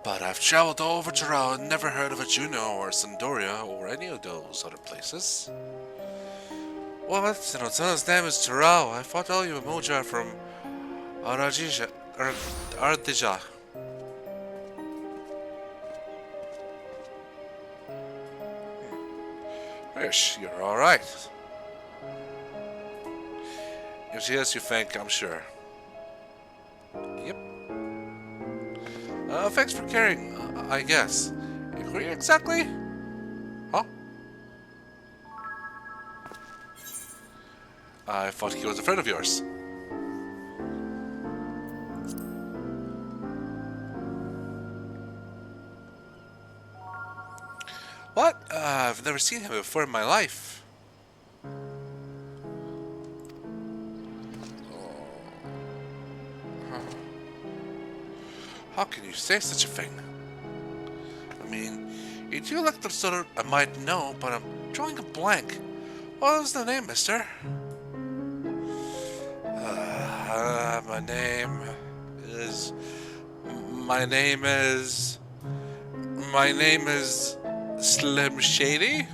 But I've traveled all over Terra and never heard of a Jeuno or Sandoria or any of those other places. What? His name is Terra. I thought all you emoji are from Ardija. Wish you're alright. If yes, you think, I'm sure. Yep. Thanks for caring, I guess. Who are you exactly? Huh? I thought he was a friend of yours. What? I've never seen him before in my life. How can you say such a thing? I mean, you do look the sort of I might know, but I'm drawing a blank. What was the name, mister? My name is Slim Shady.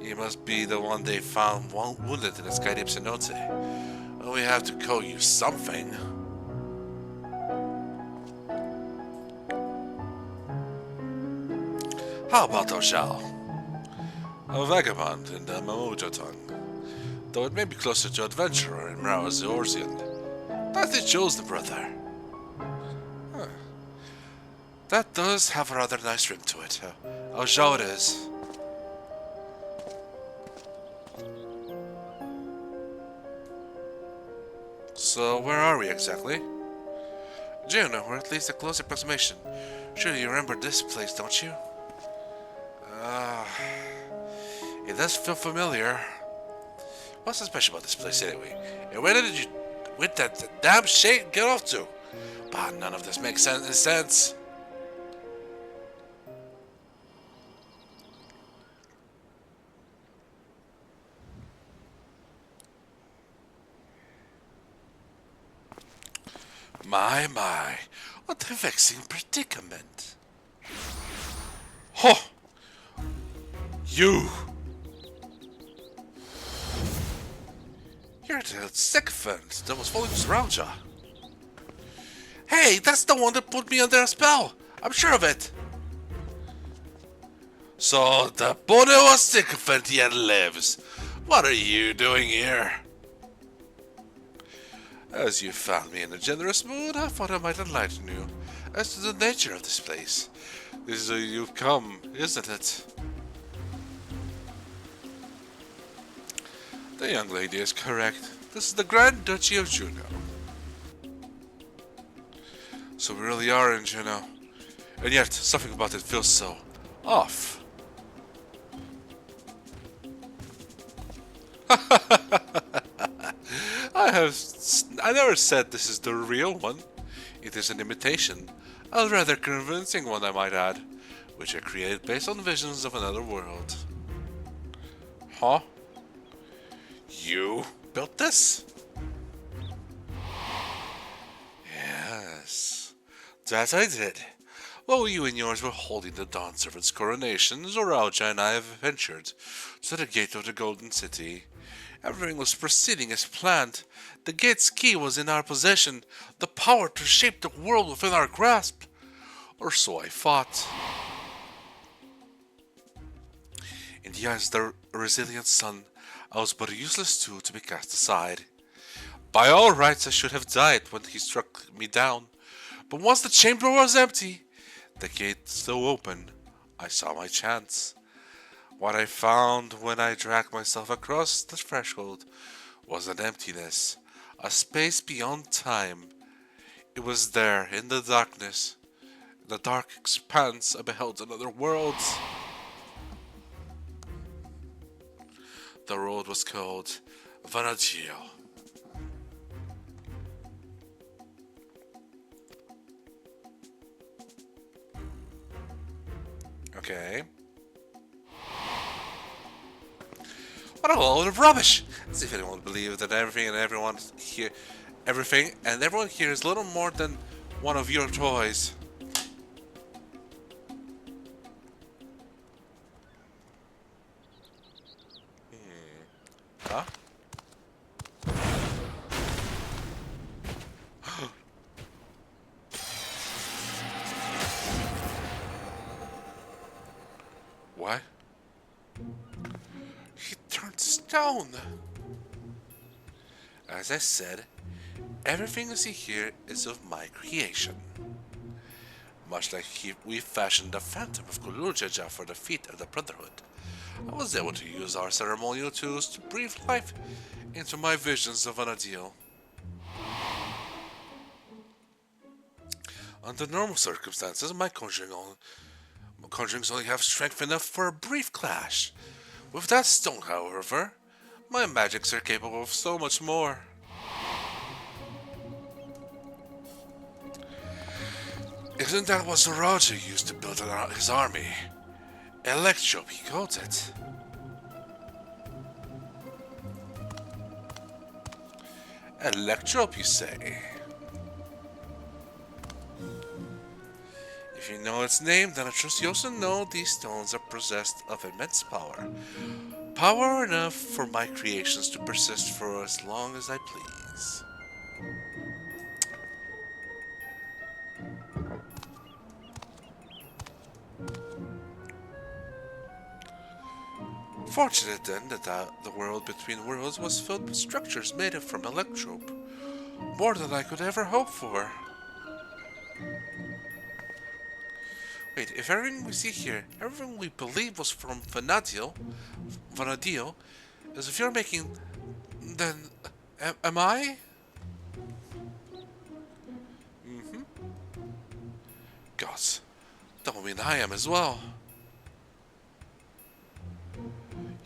You must be the one they found wounded in the Skydeep Cenote. Well, we have to call you something. How about Ojal? A vagabond in the Mamook tongue, though it may be closer to adventurer in Mrawa's Orzian. That they chose the brother. Huh. That does have a rather nice ring to it. How Zhao it is. So, where are we exactly? Jeuno, or at least a close approximation. Surely you remember this place, don't you? It does feel familiar. What's so special about this place anyway? And where did you, with that damn shade, get off to? But none of this makes sense. My, what a vexing predicament. Ho! You! You're the sycophant that was following Mrawa'a. Hey, that's the one that put me under a spell! I'm sure of it! So, the Bono sycophant yet lives. What are you doing here? As you found me in a generous mood, I thought I might enlighten you as to the nature of this place. This is where you've come, isn't it? The young lady is correct. This is the Grand Duchy of Jeuno. So we really are in Jeuno. And yet, something about it feels so off. I never said this is the real one. It is an imitation, a rather convincing one I might add, which I created based on visions of another world. Huh? You built this? Yes, that I did. While you and yours were holding the Dawn Servant's coronation, Mrawa'a and I have ventured to the gate of the Golden City. Everything was proceeding as planned. The gate's key was in our possession, the power to shape the world within our grasp. Or so I thought. In the eyes of the resilient sun, I was but a useless tool to be cast aside. By all rights, I should have died when he struck me down. But once the chamber was empty, the gate still open, I saw my chance. What I found when I dragged myself across the threshold was an emptiness, a space beyond time. It was there, in the darkness. In the dark expanse, I beheld another world. The world was called Vanadil. Okay. What a load of rubbish! As if anyone would believe that everything and everyone here is little more than one of your toys. Huh? What? He turned stone! As I said, everything you see here is of my creation. Much like we fashioned the Phantom of Gulool Ja Ja for the feet of the Brotherhood, I was able to use our ceremonial tools to breathe life into my visions of an ideal. Under normal circumstances, my conjurings only have strength enough for a brief clash. With that stone, however, my magics are capable of so much more. Isn't that what Mrawa'a used to build his army? Electrope, he called it. Electrope, you say? If you know its name, then I trust you also know these stones are possessed of immense power. Power enough for my creations to persist for as long as I please. Fortunate then that the world between worlds was filled with structures made from electrope. More than I could ever hope for. Wait, if everything we see here, everything we believe was from Vanadil, is if you're making, then am I? Gods, that would mean I am as well.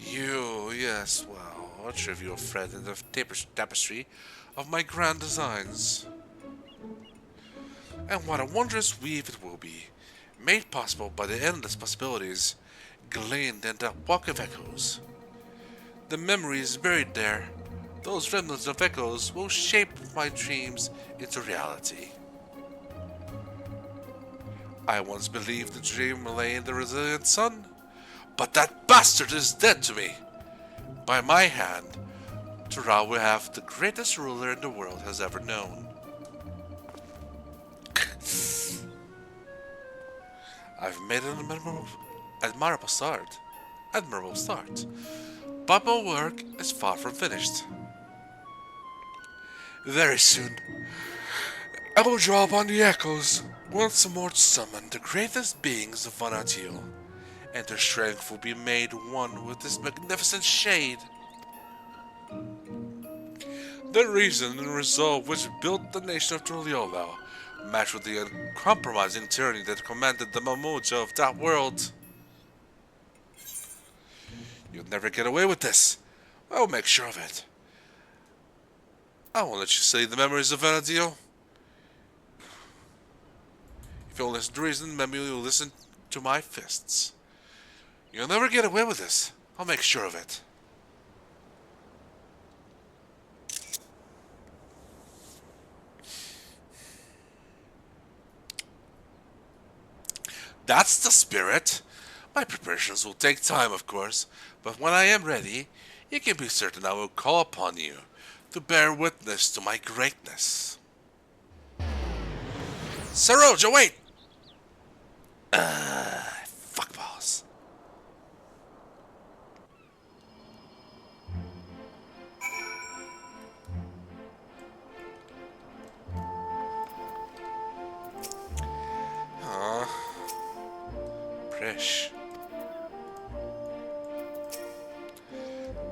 You, yes, well, a trivial thread in the tapestry of my grand designs. And what a wondrous weave it will be, made possible by the endless possibilities gleaned in that walk of echoes. The memories buried there, those remnants of echoes, will shape my dreams into reality. I once believed the dream lay in the resilient sun, but that bastard is dead to me. By my hand, Terra will have the greatest ruler the world has ever known. I've made an admirable start. But my work is far from finished. Very soon, I will draw upon the echoes once more to summon the greatest beings of Vanadil, and their strength will be made one with this magnificent shade. The reason and resolve which built the nation of Troliola, matched with the uncompromising tyranny that commanded the Mamook of that world. You'll never get away with this. I'll make sure of it. I won't let you say the memories of Vanadil. If you'll listen to reason, maybe you'll listen to my fists. You'll never get away with this. I'll make sure of it. That's the spirit. My preparations will take time, of course, but when I am ready, you can be certain I will call upon you to bear witness to my greatness. Saroja, wait! Fuck balls. Prish.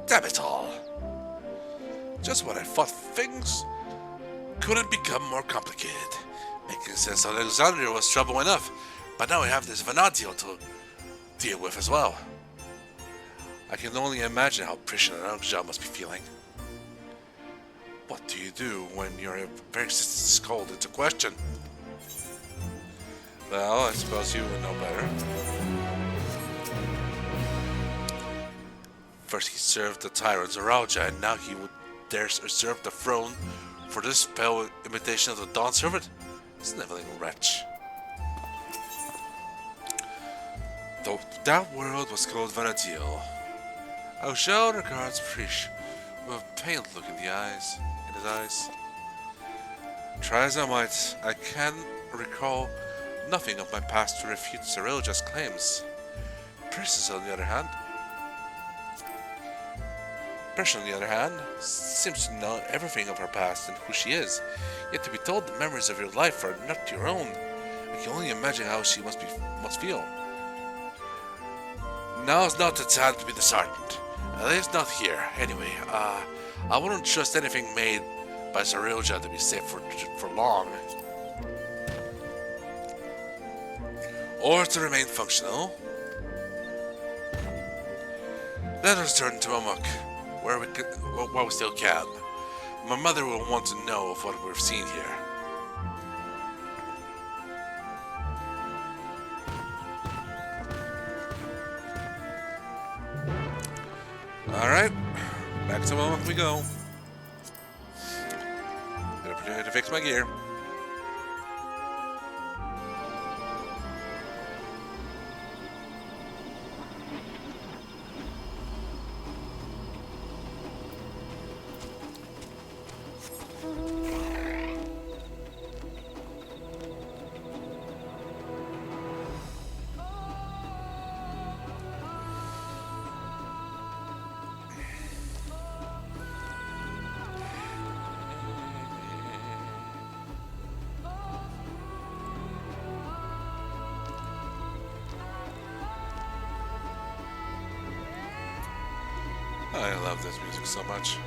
Damn it all. Just when I thought things couldn't become more complicated. Making sense Alexandria was trouble enough, but now we have this Vanadil to deal with as well. I can only imagine how Prish and Alexandria must be feeling. What do you do when your very existence is called into question? Well, I suppose you would know better. First he served the tyrant Mrawa'a, Ja, and now he would dare usurp the throne for this pale imitation of the Dawn Servant? Sniveling wretch. Though that world was called Vanadil, I shall regard Prish with a pained look in his eyes. Try as I might, I can recall nothing of my past to refute Saroja's claims. Prish, on the other hand, seems to know everything of her past and who she is. Yet to be told the memories of your life are not your own, I can only imagine how she must feel. Now is not the time to be disheartened. At least not here. Anyway, I wouldn't trust anything made by Saroja to be safe for long. Or to remain functional. Let us return to Mamook, while we still can. My mother will want to know of what we've seen here. Alright, back to Mamook we go. Gotta prepare to fix my gear. I love this music so much.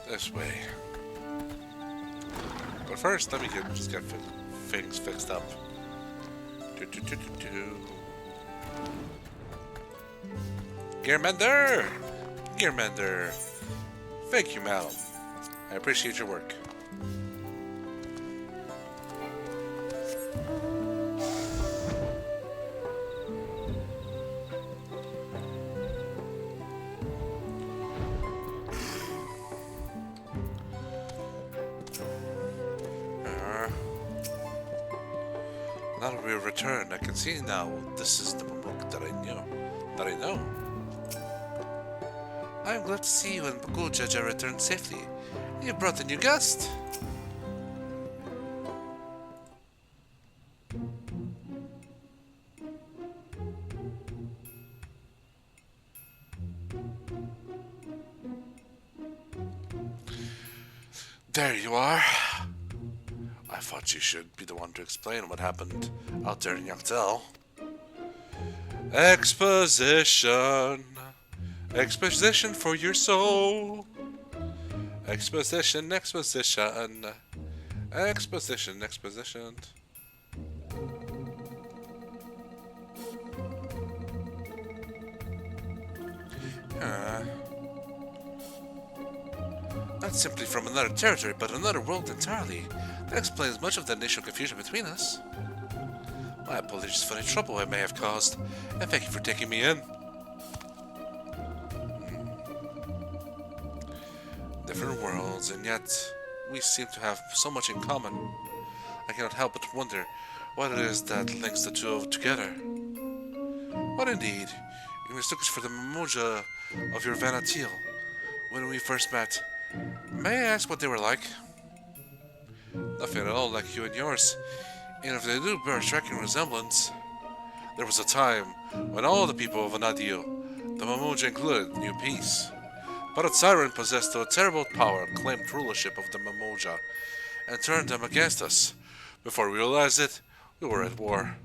This way. But first, let me just get things fixed up. Gearmender! Gearmender! Thank you, madam. I appreciate your work. Now that we returned, I can see now this is the Mamook that I know. I am glad to see you and Gulool Ja Ja returned safely. You brought a new guest. There you are. I thought you should be the one to explain what happened out there in XIV. Exposition. Exposition for your soul. Exposition, exposition. Exposition, exposition. Not simply from another territory, but another world entirely. That explains much of the initial confusion between us. My apologies for any trouble I may have caused, and thank you for taking me in. Different worlds, and yet we seem to have so much in common. I cannot help but wonder what it is that links the two together. What indeed? You mistook us for the Mamook of your Vanatil when we first met. May I ask what they were like? Nothing at all like you and yours, and if they do bear a striking resemblance. There was a time when all the people of Vanadil, the Mamook included, knew peace. But a tyrant possessed a terrible power, claimed rulership of the Mamook, and turned them against us. Before we realized it, we were at war.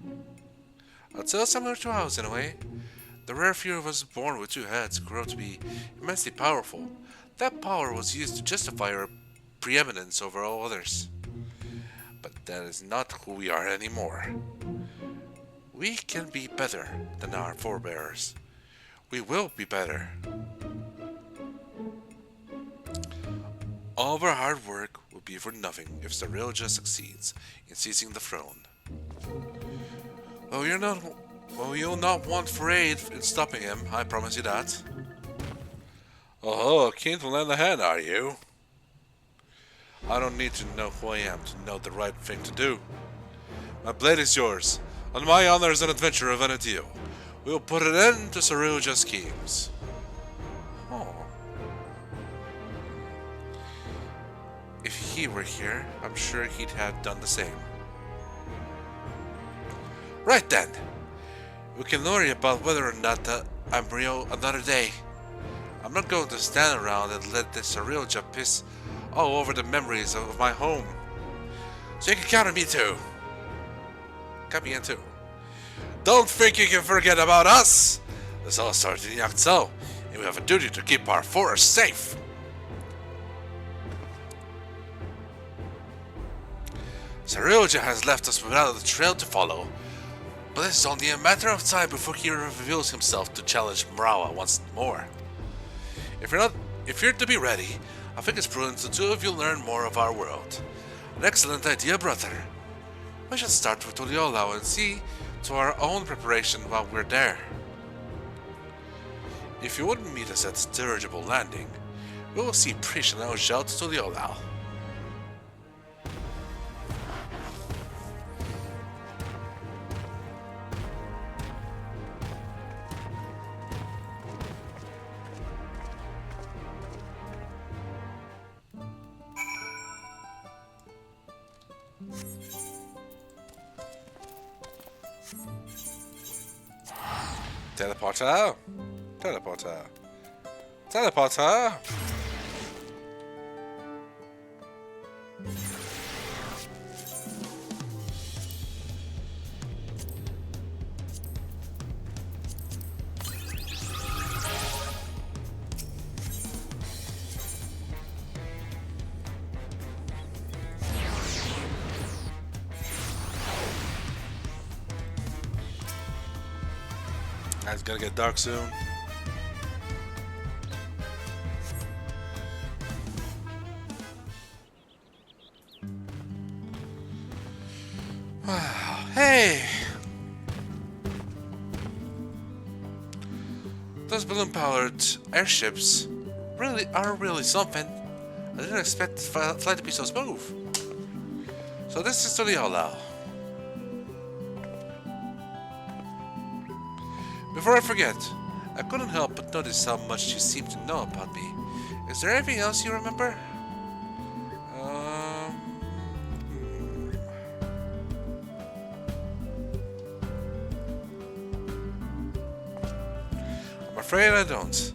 A tale similar to ours in a way. The rare few of us born with two heads grew up to be immensely powerful. That power was used to justify our preeminence over all others. But that is not who we are anymore. We can be better than our forebears. We will be better. All of our hard work will be for nothing if Dawntrail just succeeds in seizing the throne. Well, you'll not want for aid in stopping him, I promise you that. Oh, keen to lend a hand, are you? I don't need to know who I am to know the right thing to do. My blade is yours. On my honor as an adventurer of Vanadil, we will put an end to Dawntrail's schemes. Oh. If he were here, I'm sure he'd have done the same. Right then. We can worry about whether or not I'm real another day. I'm not going to stand around and let this Dawntrail Ja piss all over the memories of my home. So you can count on me too. Count me in too. Don't think you can forget about us! This all started in XIV, and we have a duty to keep our forest safe. Dawntrail Ja has left us without a trail to follow, but it's only a matter of time before he reveals himself to challenge Mrawa'a once more. If you're to be ready, I think it's prudent the two of you learn more of our world. An excellent idea, brother. We should start with Tuliyollal and see to our own preparation while we're there. If you wouldn't meet us at the dirigible landing, we will see Prish and Ojel to Tuliyollal. Teleporter! Teleporter! Teleporter! It's gonna get dark soon. Wow. Hey! Those balloon-powered airships are really something. I didn't expect the flight to be so smooth. So this is to the All-Out. Before I forget, I couldn't help but notice how much you seem to know about me. Is there anything else you remember? I'm afraid I don't.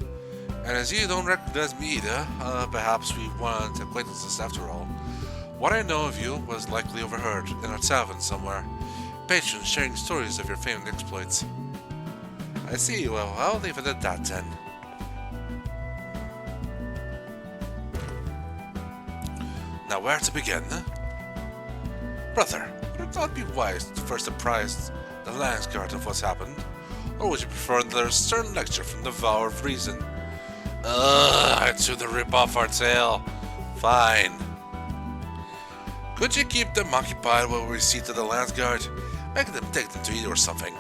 And as you don't recognize me either, perhaps we weren't acquaintances after all. What I know of you was likely overheard in a tavern somewhere. Patrons sharing stories of your famed exploits. I see. Well, I'll leave it at that then. Now, where to begin? Brother, would it not be wise to first apprise the Alliance Guard of what's happened? Or would you prefer another stern lecture from the Vow of Reason? I'd sooner rip off our tail. Fine. Could you keep them occupied while we see to the Alliance Guard? Make them take them to eat or something.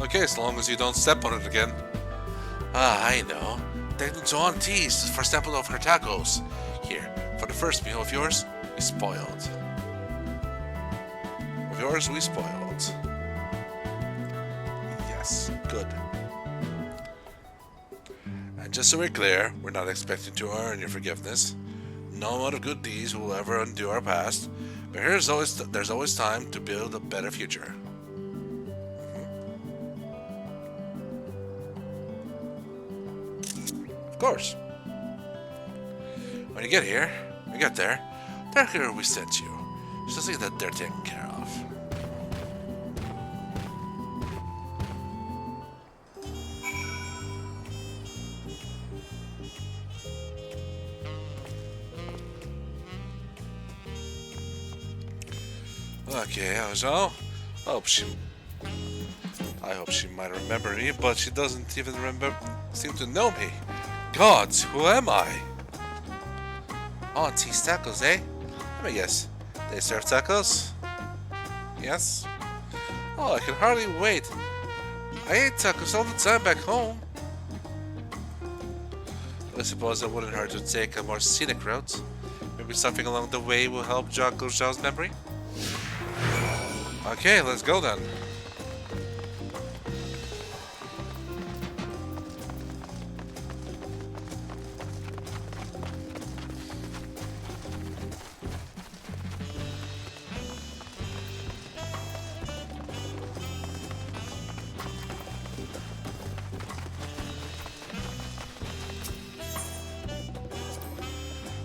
Okay, as long as you don't step on it again. I know. Take them to Auntie's for a sample of her tacos. Here, for the first meal of yours, we spoiled. Of yours, we spoiled. Yes, good. And just so we're clear, we're not expecting to earn your forgiveness. No amount of good deeds will ever undo our past. But there's always time to build a better future. Of course. When you get there, tell her we sent you. Just to see that they're taken care of. Okay, so I hope she might remember me, but she doesn't even seem to know me. Gods, who am I? Auntie's tacos, eh? Let me guess. They serve tacos? Yes? Oh, I can hardly wait. I ate tacos all the time back home. I suppose it wouldn't hurt to take a more scenic route. Maybe something along the way will help jog Gulool Ja's memory? Okay, let's go then.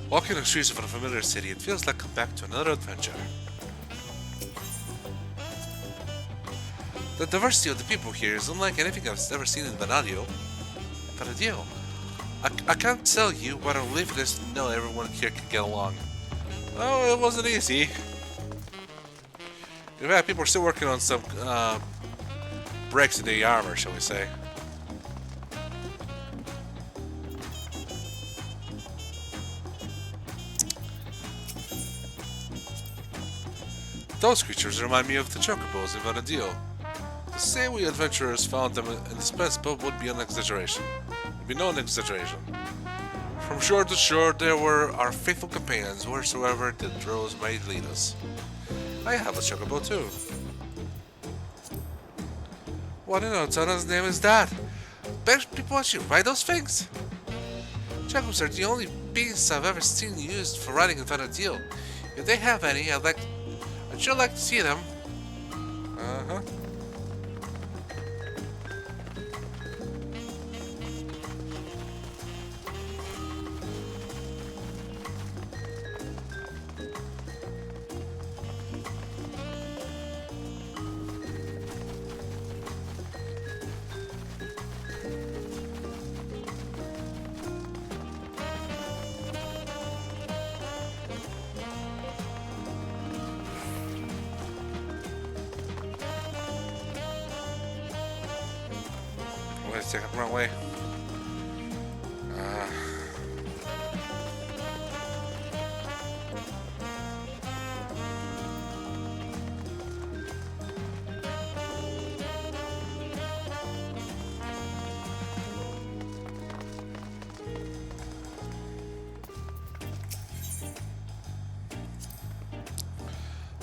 Walking the streets of a familiar city, it feels like coming back to another adventure. The diversity of the people here is unlike anything I've ever seen in Vanadiel. I can't tell you what a relief it is to know everyone here can get along. Oh, it wasn't easy. In fact, people are still working on some breaks in the armor, shall we say. Those creatures remind me of the chocobos in Vanadiel. To say we adventurers found them indispensable would be an exaggeration. Would be no exaggeration. From shore to shore, they were our faithful companions wheresoever the roads might lead us. I have a chocobo too. What in Otana's name is that? Bet people actually ride those things? Chocobos are the only beasts I've ever seen used for riding in Vanadiel. If they have any, I'd like I'd sure like to see them. Uh-huh. Wait a second, wrong way.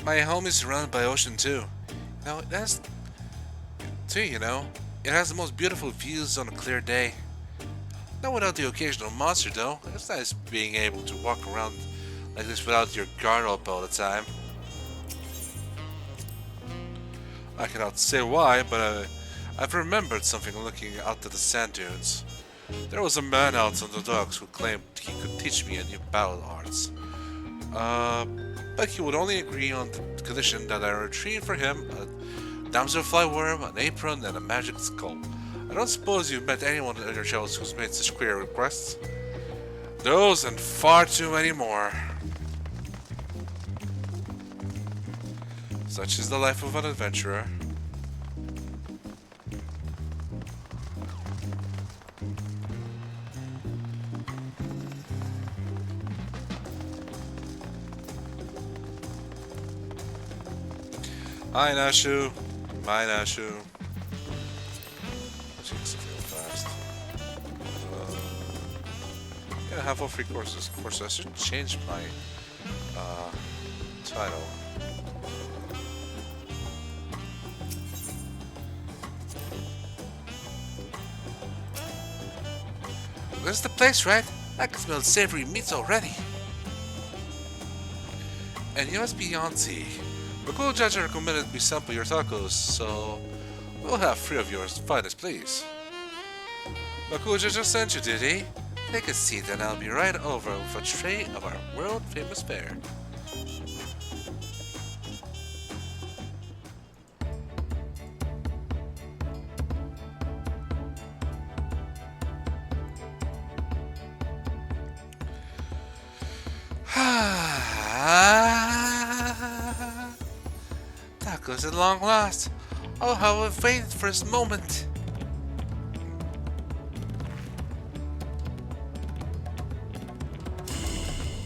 My home is surrounded by ocean too. Now that's too, you know. It has the most beautiful views on a clear day. Not without the occasional monster though. It's nice being able to walk around like this without your guard up all the time. I cannot say why, but I've remembered something looking out at the sand dunes. There was a man out on the docks who claimed he could teach me a new battle arts. But he would only agree on the condition that I retrieve for him a damselfly worm, an apron, and a magic skull. I don't suppose you've met anyone in your travels who's made such queer requests. Those and far too many more. Such is the life of an adventurer. Hi Nashu. Bye Nashu. Jeez, real fast. Yeah, have all free courses. Of course, I should change my title. This is the place, right? I can smell savory meats already. And you must be Auntie. The Gulool Ja Ja recommended we sample your tacos, so we'll have 3 of yours finest, please. The Gulool Ja Ja sent you, did he? Take a seat and I'll be right over with a tray of our world-famous fare. Tacos at long last. Oh, how I've waited for this moment.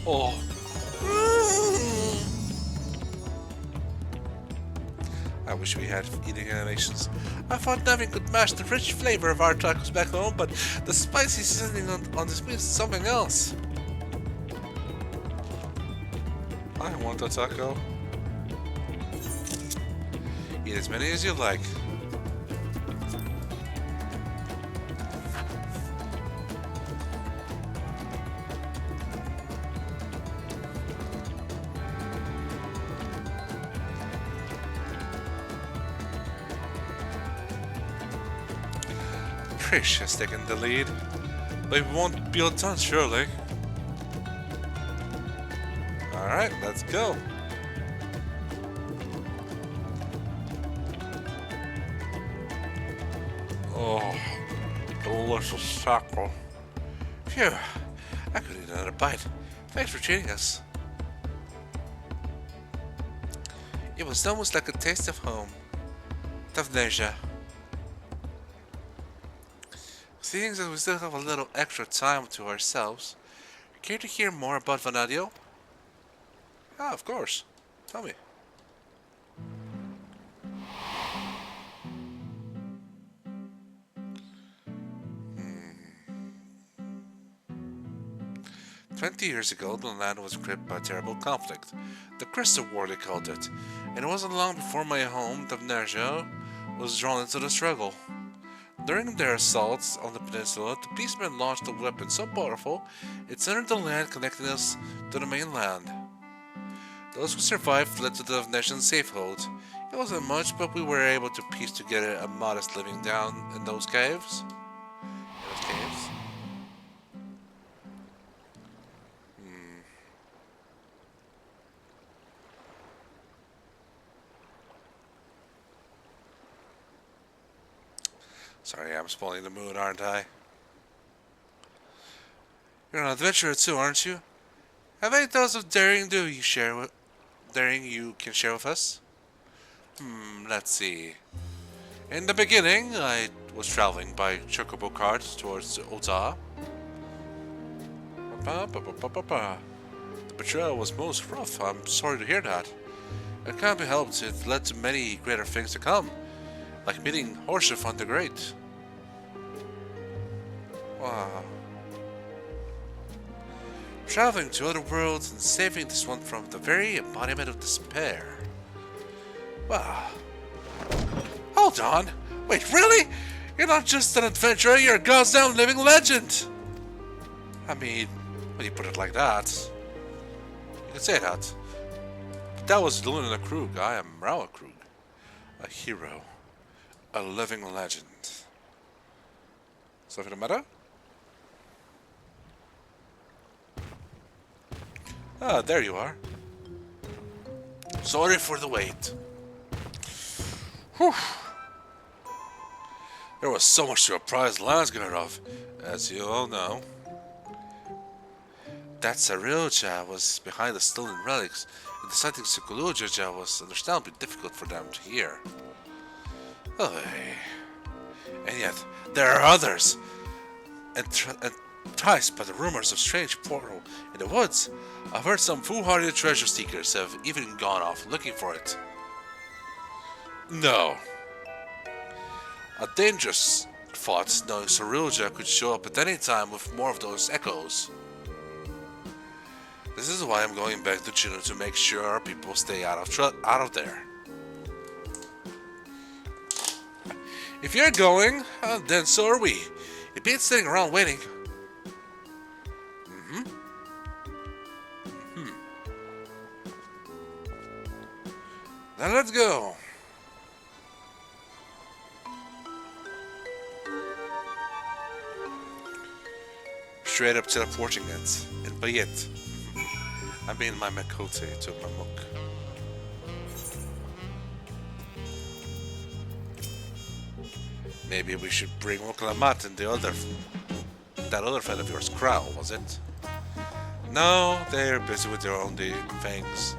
Oh. I wish we had eating animations. I thought nothing could match the rich flavor of our tacos back home, but the spicy seasoning on this meat is something else. I want a taco. Eat as many as you like. Trish has taken the lead, but it won't be all done, surely. Alright, let's go. Oh, delicious taco. Phew, I could eat another bite. Thanks for treating us. It was almost like a taste of home. Tavneja. Seeing that we still have a little extra time to ourselves, care to hear more about Vanadiel? Ah, of course. Tell me. Hmm. 20 years ago, the land was gripped by a terrible conflict. The Crystal War, they called it. And it wasn't long before my home, Tavneja, was drawn into the struggle. During their assaults on the peninsula, the Beastmen launched a weapon so powerful, it centered the land connecting us to the mainland. Those who survived fled to the nation's safe hold. It wasn't much, but we were able to piece together a modest living down in those caves. Sorry, I'm spoiling the mood, aren't I? You're an adventurer too, aren't you? Have any tales of daring you can share with us? Let's see. In the beginning, I was traveling by chocobo cart towards Ota. The betrayal was most rough. I'm sorry to hear that. It can't be helped. It led to many greater things to come, like meeting Horsefon the Great. Wow. Traveling to other worlds and saving this one from the very embodiment of despair. Wow. Hold on. Wait, really? You're not just an adventurer, you're a goddamn living legend! I mean, when you put it like that, you can say that. But that was Luna Krug. I am Mrawa'a Krug. A hero. A living legend. Something the matter? Ah, there you are. Sorry for the wait. Whew. There was so much to apprise Landsguard of, as you all know. That Gulool Ja Ja was behind the stolen relics, and the sightings of Gulool Ja Ja was understandably difficult for them to hear. Oy. And yet, there are others, enticed by the rumors of strange portal in the woods. I've heard some foolhardy treasure seekers have even gone off looking for it. No. A dangerous thought knowing Gulool Ja could show up at any time with more of those echoes. This is why I'm going back to Jeuno to make sure our people stay out of there. If you're going, then so are we. It beats sitting around waiting. Then let's go. Straight up teleporting it. And by it, I mean my Makote to Mamook. Maybe we should bring Oklamat and that other friend of yours, Crow, was it? No, they're busy with their own things.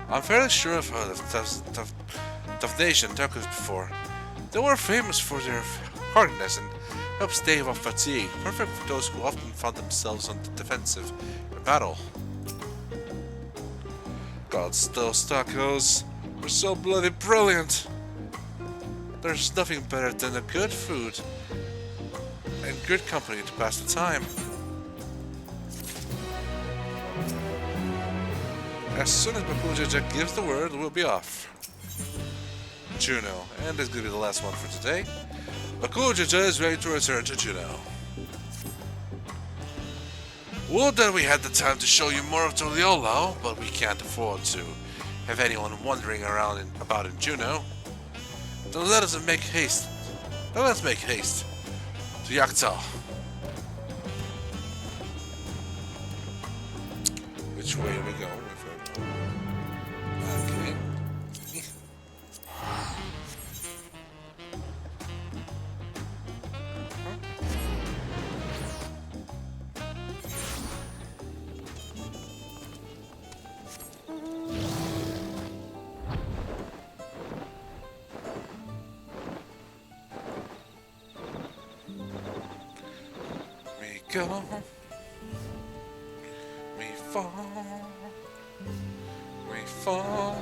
I'm fairly sure I've heard of Tough Nation Tuckers before. They were famous for their hardness and help stave off fatigue, perfect for those who often found themselves on the defensive in battle. God, those tacos were so bloody brilliant. There's nothing better than a good food and good company to pass the time. As soon as Gulool Ja Ja gives the word, we'll be off. Jeuno, and this is going to be the last one for today. Gulool Ja Ja is ready to return to Jeuno. Would that we had the time to show you more of Toliolo, but we can't afford to have anyone wandering around about in Jeuno. Then let us make haste. Let's make haste to Yakta. Which way are we going? Okay. We go, we fall, we fall.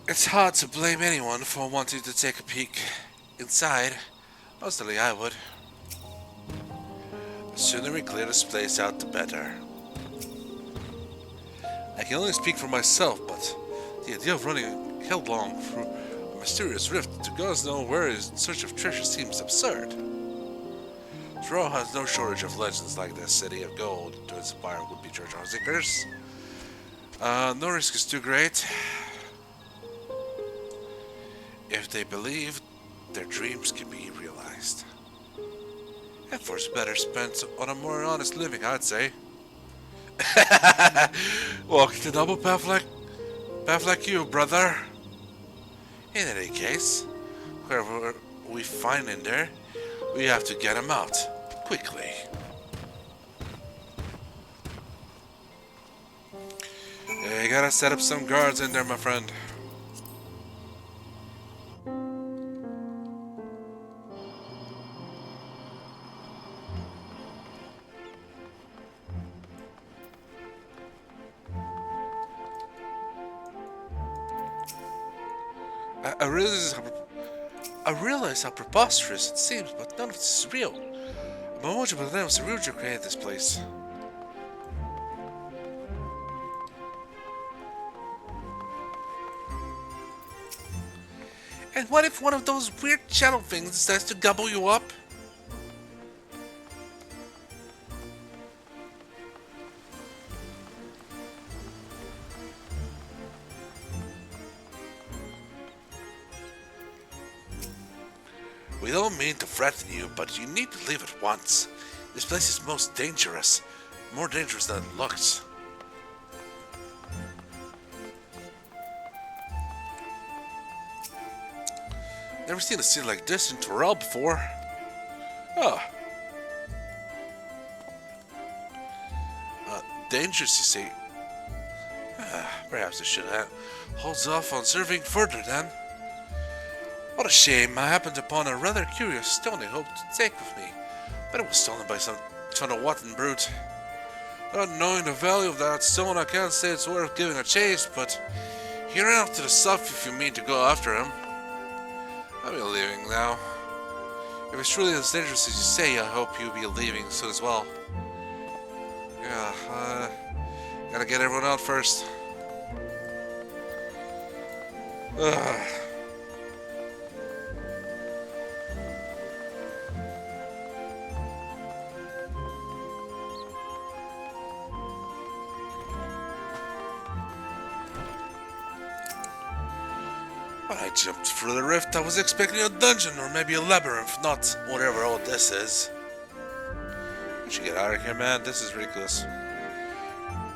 It's hard to blame anyone for wanting to take a peek inside. Mostly I would. The sooner we clear this place out, the better. I can only speak for myself, but the idea of running headlong through a mysterious rift to gods know where in search of treasure seems absurd. Mrawa'a has no shortage of legends like the City of Gold to inspire would-be treasure seekers. No risk is too great. If they believe, their dreams can be realized. Efforts better spent on a more honest living, I'd say. Walking the double path like you, brother. In any case, whoever we find in there, we have to get him out quickly. You gotta set up some guards in there, my friend. I realize how preposterous it seems, but none of this is real. Mamook and Sheesh created this place. And what if one of those weird channel things decides to gobble you up? We don't mean to threaten you, but you need to leave at once. This place is most dangerous. More dangerous than it looks. Never seen a scene like this in Dawntrail before. Oh. Dangerous, you see. Perhaps I should have holds off on serving further then. What a shame. I happened upon a rather curious stone I hoped to take with me, but it was stolen by some rotten brute. Not knowing the value of that stone, I can't say it's worth giving a chase, but he ran off to the south if you mean to go after him. I'll be leaving now. If it's truly as dangerous as you say, I hope you'll be leaving soon as well. Yeah, gotta get everyone out first. Ugh. When I jumped through the rift, I was expecting a dungeon or maybe a labyrinth, not whatever all this is. We should get out of here, man. This is ridiculous.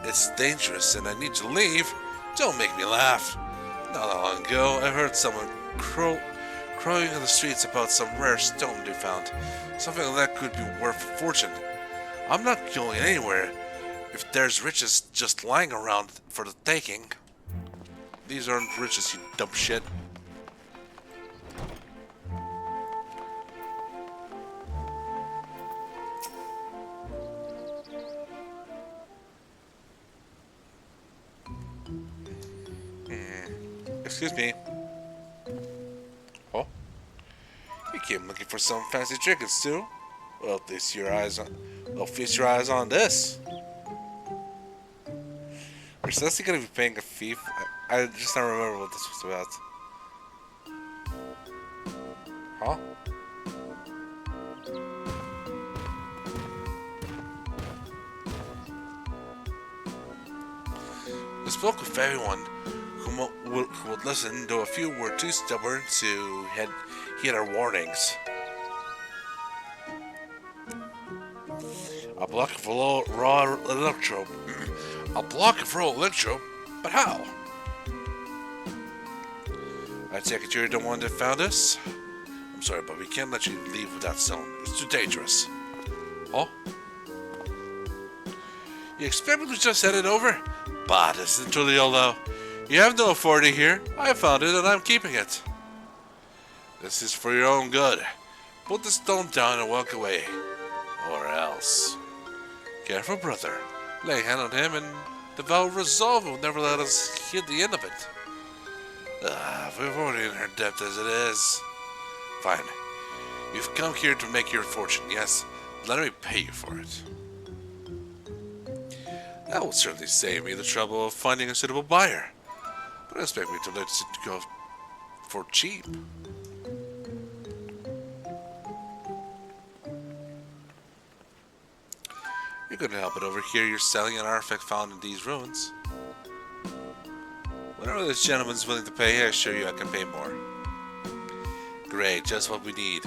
It's dangerous and I need to leave. Don't make me laugh. Not that long ago, I heard someone crowing in the streets about some rare stone they found. Something that could be worth a fortune. I'm not going anywhere if there's riches just lying around for the taking. These aren't riches, you dumb shit. Excuse me. Oh? You came looking for some fancy trinkets too? Well, feast your eyes on this. We're seriously gonna be paying a fee. I just don't remember what this was about. Huh? We spoke with everyone who would listen, though a few were too stubborn to heed our warnings. A block of raw electro. A block of raw electro? But how? I take it you're the one that found us? I'm sorry, but we can't let you leave with that stone. It's too dangerous. Huh? You expect me to just head it over? Bah, this isn't truly although. You have no authority here. I found it and I'm keeping it. This is for your own good. Put the stone down and walk away. Or else. Careful, brother. Lay a hand on him and the vow of resolve will never let us hit the end of it. We're already in her debt as it is. Fine. You've come here to make your fortune, yes. Let me pay you for it. That will certainly save me the trouble of finding a suitable buyer. But don't expect me to let it go for cheap. You couldn't help it over here. You're selling an artifact found in these ruins. Whenever this gentleman's willing to pay, I assure you I can pay more. Great, just what we need.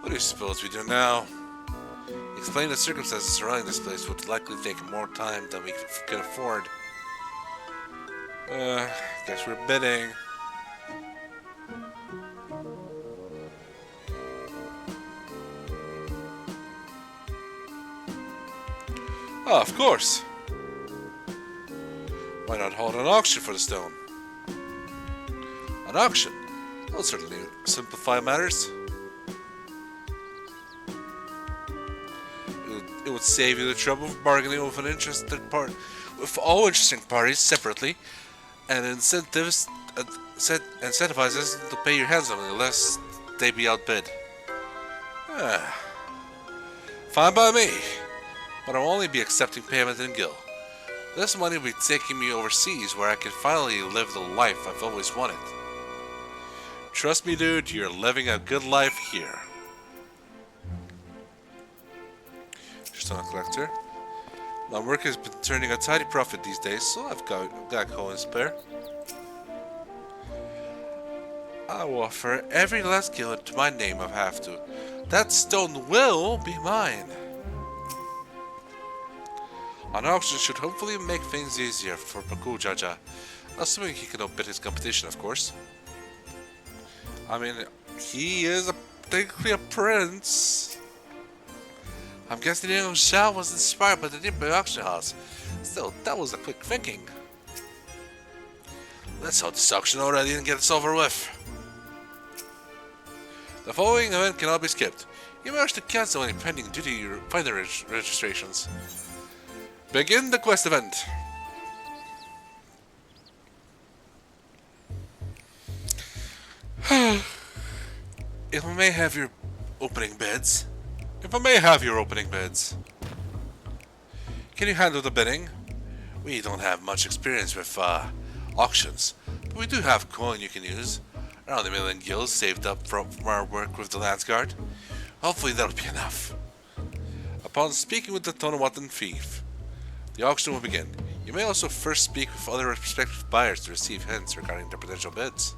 What do you suppose we do now? Explain the circumstances surrounding this place would likely take more time than we can afford. Guess we're bidding. Oh, of course. Why not hold an auction for the stone? An auction? That'll certainly simplify matters. It would save you the trouble of bargaining with with all interesting parties separately, and incentivizes them to pay you handsomely unless they be outbid. Fine by me, but I'll only be accepting payment in Gil. This money will be taking me overseas where I can finally live the life I've always wanted. Trust me, dude, you're living a good life here. Just on a collector. My work has been turning a tidy profit these days, so I've got coin spare. I will offer every last Gil to my name if I have to. That stone will be mine. An auction should hopefully make things easier for Gulool Ja Ja, assuming he can outbid his competition, of course. I mean, he is technically a prince. I'm guessing the young Shao was inspired by the nearby auction house. Still, that was a quick thinking. Let's hold this auction already and get this over with. The following event cannot be skipped. You may wish to cancel any pending duty finder registrations. Begin the quest event. If I may have your opening bids. Can you handle the bidding? We don't have much experience with auctions, but we do have coin you can use. Around 1 million gils saved up from our work with the Lance Guard. Hopefully that'll be enough. Upon speaking with the Tonawatan thief, the auction will begin. You may also first speak with other prospective buyers to receive hints regarding their potential bids.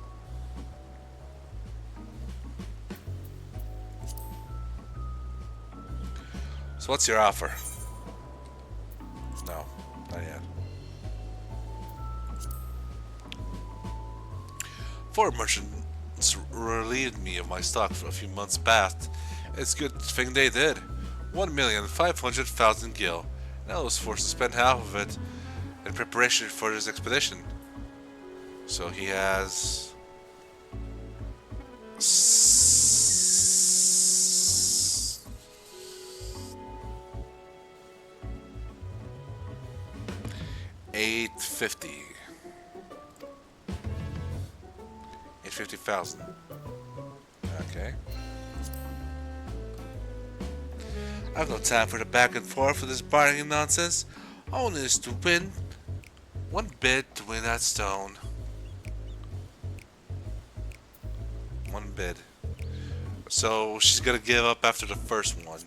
So what's your offer? No, not yet. Four merchants relieved me of my stock for a few months past. It's a good thing they did. 1,500,000 gil. And I was forced to spend half of it in preparation for this expedition. So he has... $850,000. Okay. I have no time for the back and forth for this bargaining nonsense. All I need is to win one bid to win that stone. One bid. So she's gonna give up after the first one.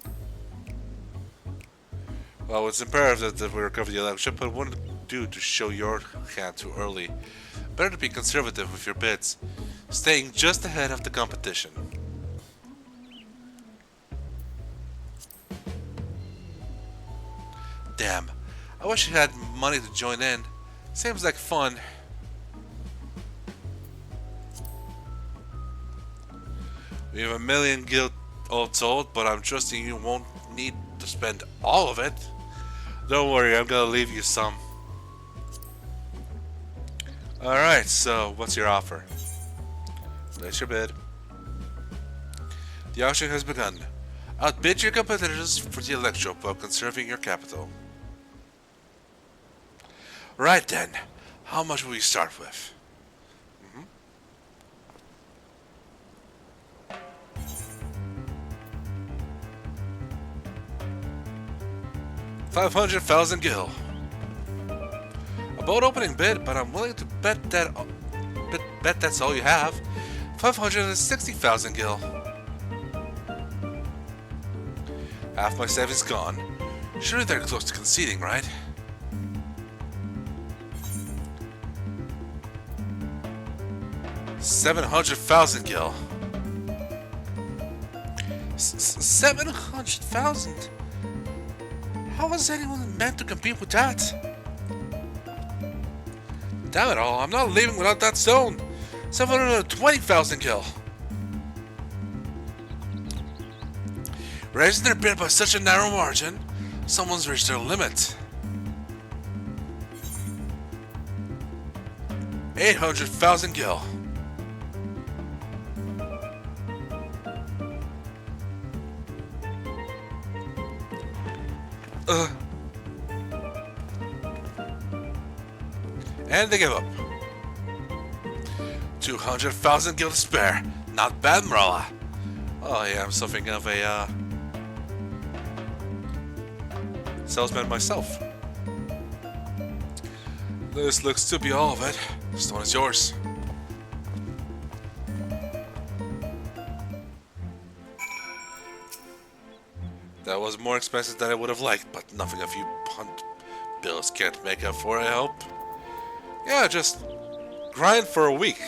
Well, it's imperative that we recover the election, but what to do to show your hand too early? Better to be conservative with your bids, staying just ahead of the competition. Damn, I wish I had money to join in. Seems like fun. We have 1 million gil all told, but I'm trusting you won't need to spend all of it. Don't worry, I'm gonna leave you some. Alright, so what's your offer? Place your bid. The auction has begun. Outbid your competitors for the electro while conserving your capital. Right then, how much will you start with? 500,000 gil. A bold opening bid, but I'm willing to bet that's all you have. 560,000 gil. Half my savings gone. Surely they're close to conceding, right? $700,000 gil. 700,000. How was anyone meant to compete with that? Damn it all! I'm not leaving without that stone. 720,000 gil. Raising their bid by such a narrow margin, someone's reached their limit. 800,000 gil. And they give up. 200,000 gil to spare. Not bad, Mrawa'a. Oh yeah, I'm something of a salesman myself. This looks to be all of it. The stone is yours. That was more expensive than I would have liked, but nothing a few punt bills can't make up for, I hope. Yeah, just grind for a week.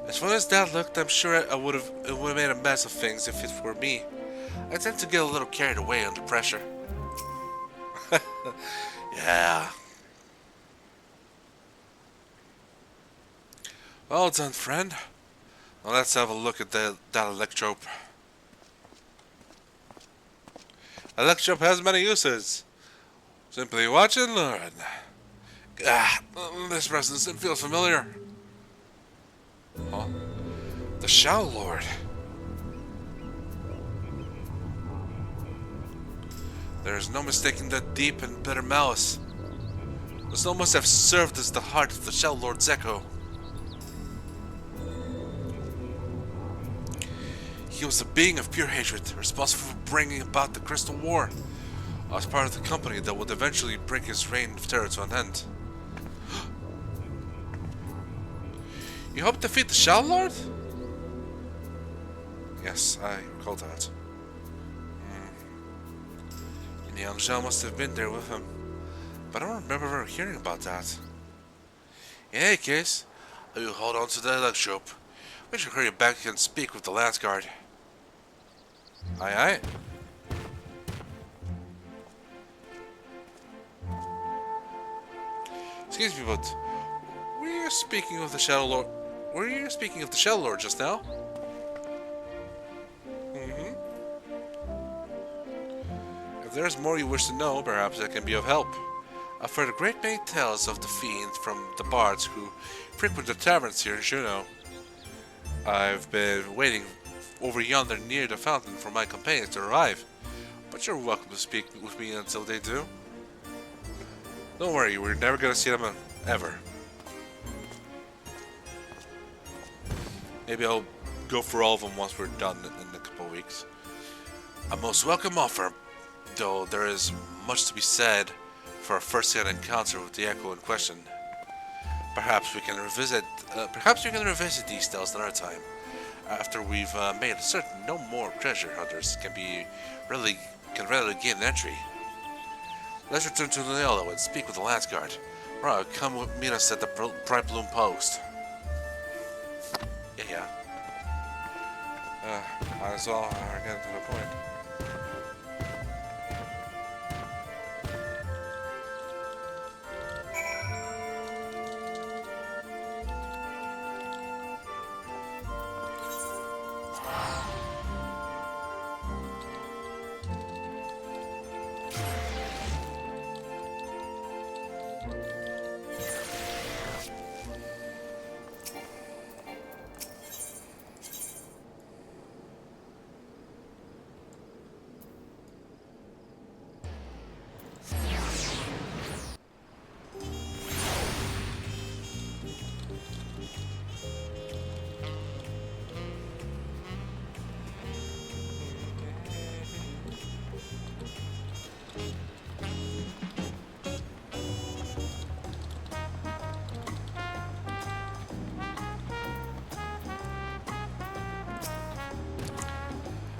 As far as that looked, I'm sure it would have made a mess of things if it were me. I tend to get a little carried away under pressure. Yeah. Well done, friend. Now let's have a look at that electrope. Electrope has many uses. Simply watch and learn. This presence feels familiar. Huh? The Shadow Lord. There is no mistaking that deep and bitter malice. The soul must have served as the heart of the Shadow Lord's echo. He was a being of pure hatred, responsible for bringing about the Crystal War, as part of the company that would eventually bring his reign of terror to an end. You hope to defeat the Shadow Lord? Yes, I recall that. And the young Zhao must have been there with him, but I don't remember ever hearing about that. In any case, I will hold on to the electrope. We should hurry back and speak with the Lance Guard. Aye aye. Excuse me, but were you speaking of the Shadow Lord? Were you speaking of the Shadow Lord just now? If there is more you wish to know, perhaps I can be of help. I've heard a great many tales of the fiend from the bards who frequent the taverns here in Jeuno. I've been waiting over yonder near the fountain for my companions to arrive, but you're welcome to speak with me until they do. Don't worry, we're never gonna see them ever. Maybe I'll go for all of them once we're done in a couple of weeks. A most welcome offer, though there is much to be said for a first-hand encounter with the echo in question. Perhaps we can revisit these tales another time, after we've made it certain no more treasure hunters can readily gain an entry. Let's return to Leolo and speak with the Lance Guard. Mrawa'a, come meet us at the Bright Bloom Post. Yeah. Might as well get to the point.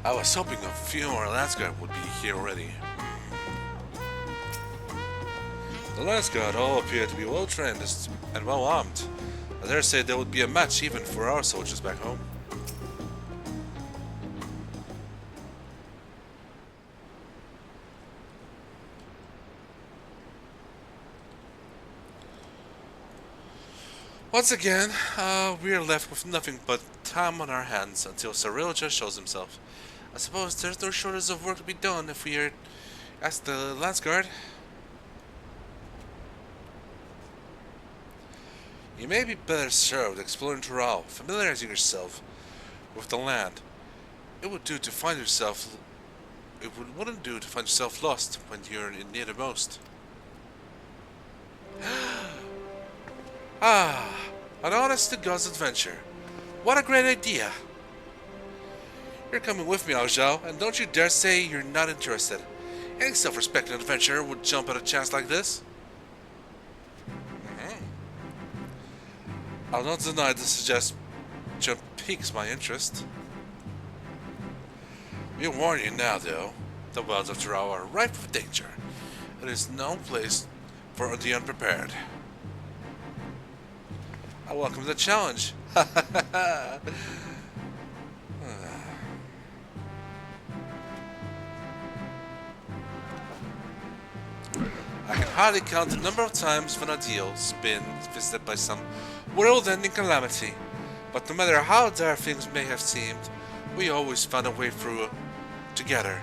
I was hoping a few more Landsguard would be here already. The Landsguard all appear to be well trained and well armed. I dare say there would be a match even for our soldiers back home. Once again, we are left with nothing but time on our hands until Cyril just shows himself. I suppose there's no shortage of work to be done if we are asked the Landsguard. You may be better served exploring Tural, familiarizing yourself with the land. It would do to find yourself. Wouldn't do to find yourself lost when you're in need the most. Ah, an honest-to-God's adventure. What a great idea! You're coming with me, Aojao, and don't you dare say you're not interested. Any self-respecting adventurer would jump at a chance like this. I'll not deny the suggestion piques my interest. We warn you now, though. The wilds of Tural are ripe with danger. It is no place for the unprepared. I welcome the challenge. I can hardly count the number of times Vanadil's been visited by some world-ending calamity, but no matter how dire things may have seemed, we always found a way through together.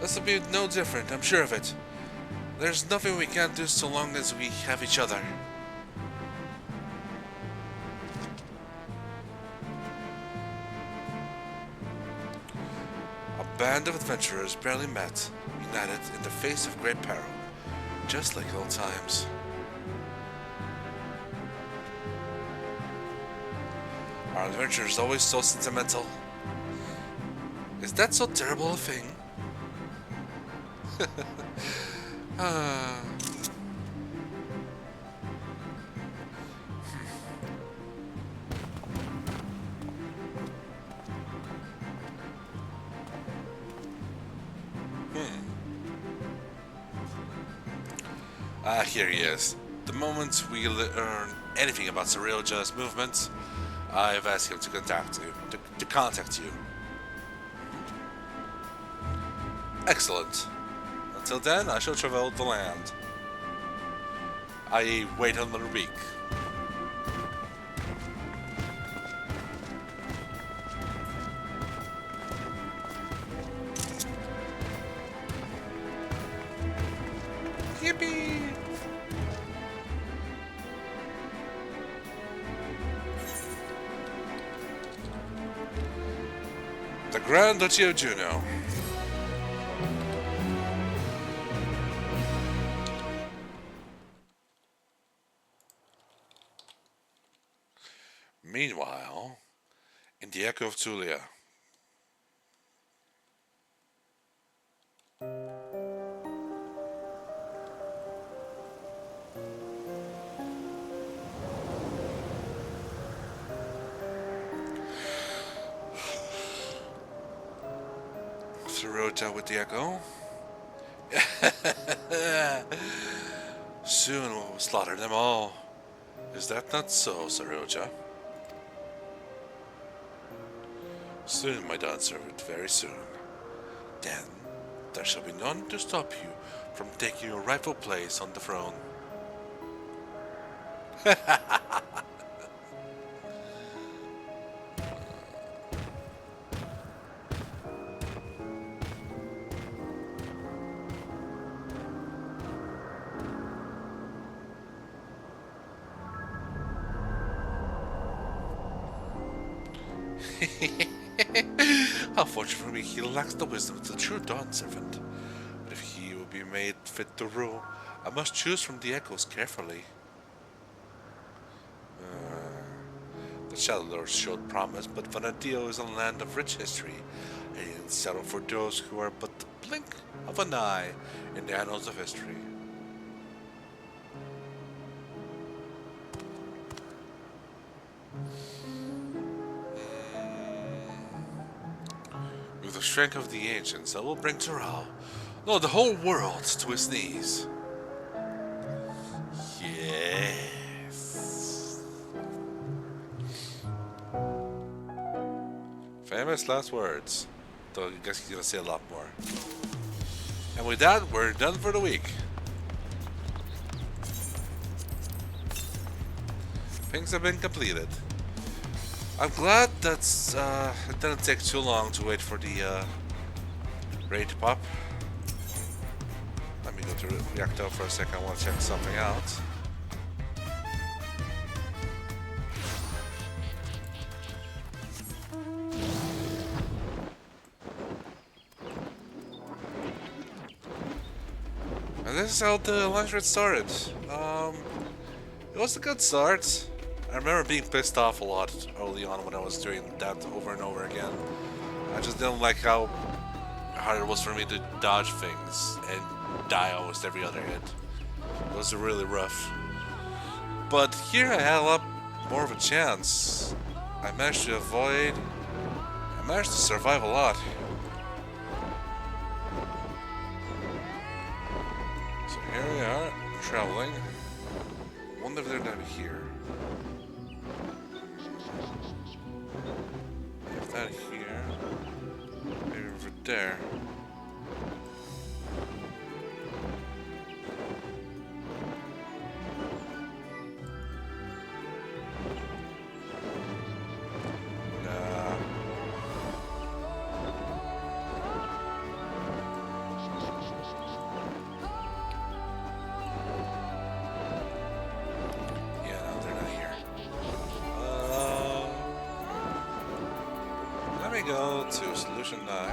This will be no different, I'm sure of it. There's nothing we can't do so long as we have each other. A band of adventurers barely met, united in the face of great peril, just like old times. Our adventure is always so sentimental. Is that so terrible a thing? Here he is. The moment we learn anything about Cyril Ja's movements, I've asked him to contact you. Excellent. Until then, I shall travel the land. I wait another week. Yippee! The Grand Duchy of Jeuno. Meanwhile, in the Echo of Tulia. Rota with the Echo. Soon we'll slaughter them all. Is that not so, Saroja? Soon, my dawn servant, very soon. Then, there shall be none to stop you from taking your rightful place on the throne. Unfortunately for me, he lacks the wisdom of the true dawn servant. But if he will be made fit to rule, I must choose from the echoes carefully. The Shadow Lord showed promise, but Vanadil is a land of rich history, and settle for those who are but the blink of an eye in the annals of history. strength of the ancients that will bring Terrell, no, the whole world to his knees. Yes. Famous last words. Though I guess he's gonna say a lot more. And with that, we're done for the week. Things have been completed. I'm glad that's it didn't take too long to wait for the raid to pop. Let me go to reactor for a second. I want to check something out. And this is how the Alliance Raid started. It was a good start. I remember being pissed off a lot early on when I was doing that over and over again. I just didn't like how hard it was for me to dodge things and die almost every other hit. It was really rough. But here I had a lot more of a chance. I managed to survive a lot. So here we are, traveling. Wonder if they're down here. If that here, maybe over there. Nah. Yeah, no, they're not here. Let me go to solution 9.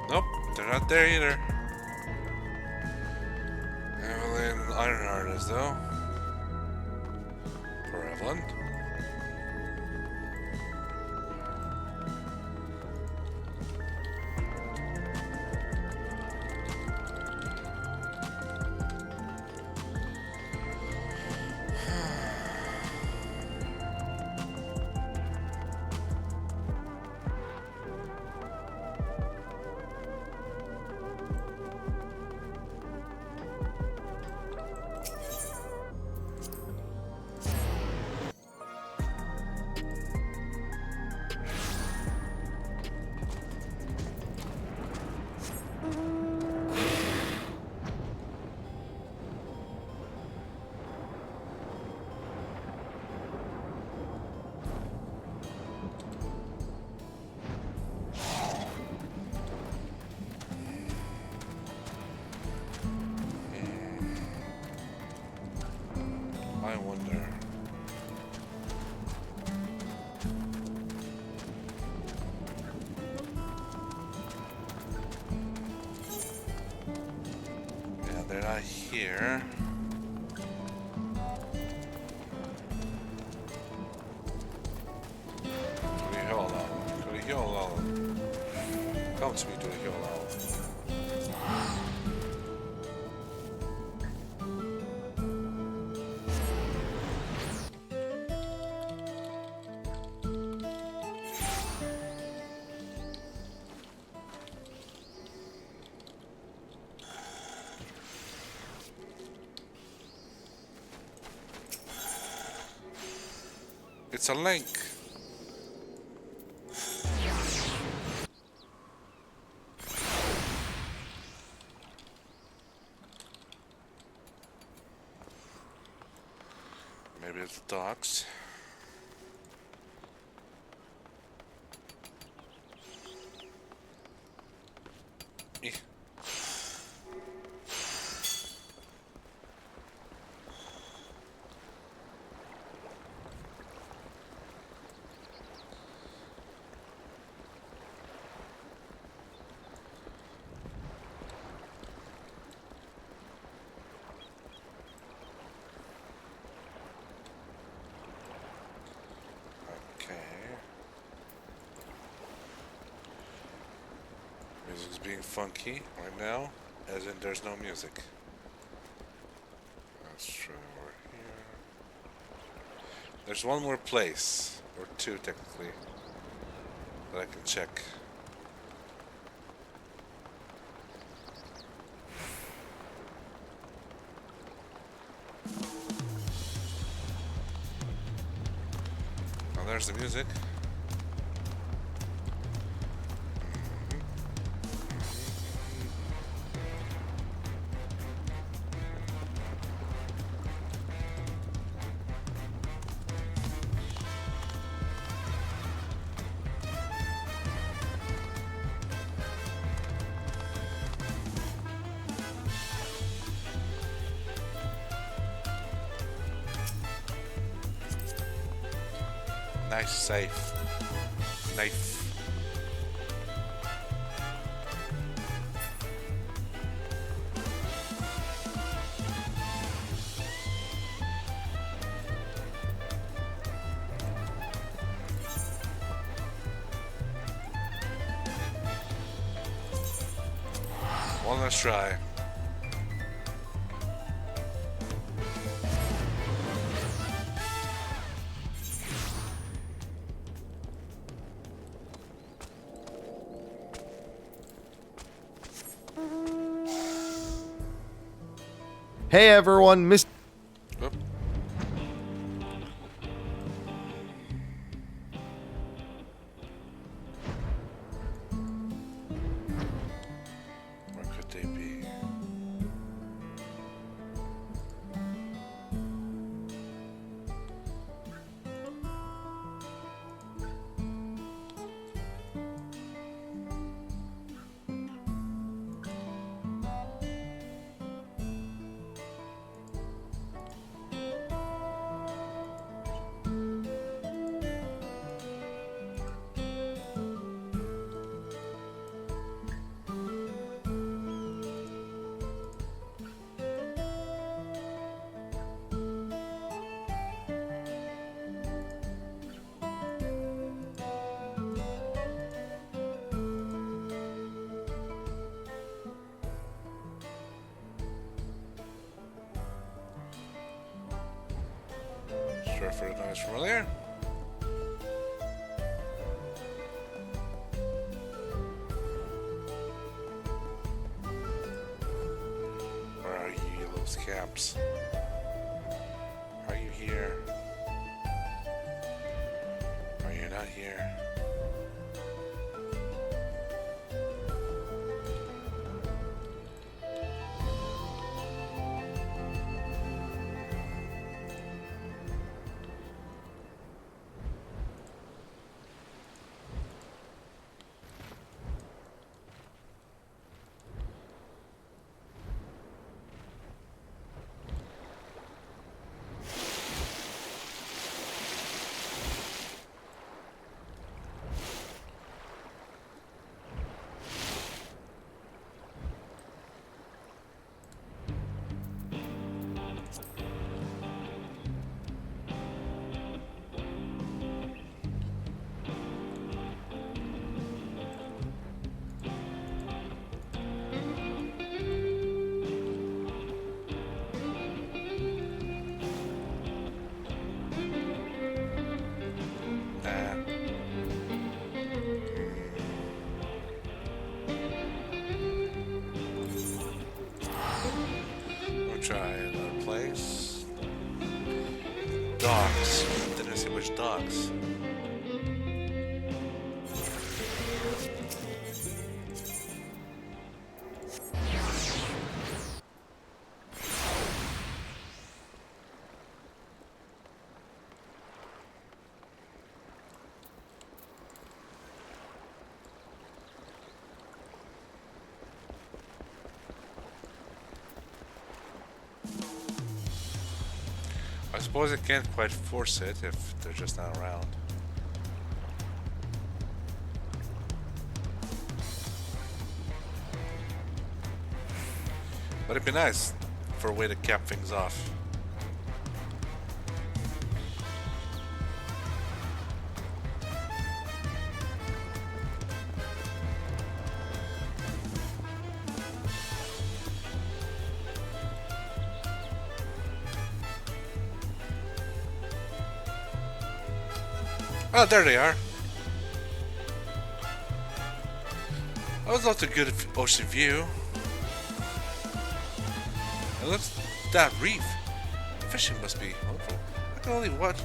Nope, they're not there either. Evelyn Ironheart is though. Poor Evelyn. I wonder. Yeah, they're not here. Could he hold on? Could he hold on? Come to me, do he hold on? It's a link. Maybe it's the docks. being funky right now, as in there's no music. Let's try over here. There's one more place, or two technically, that I can check. Now there's the music. Nice safe. Knife. One last try. Hey everyone, Mr. Oop. Where could they be? Sure for the noise from earlier. Where are you, you little scamps? Are you here? Are you not here? Try another place. Docks. Didn't see which docks. I suppose I can't quite force it if they're just not around. But it'd be nice for a way to cap things off. Oh, there they are. That was not a good ocean view. And look at that reef. Fishing must be wonderful. I can only watch.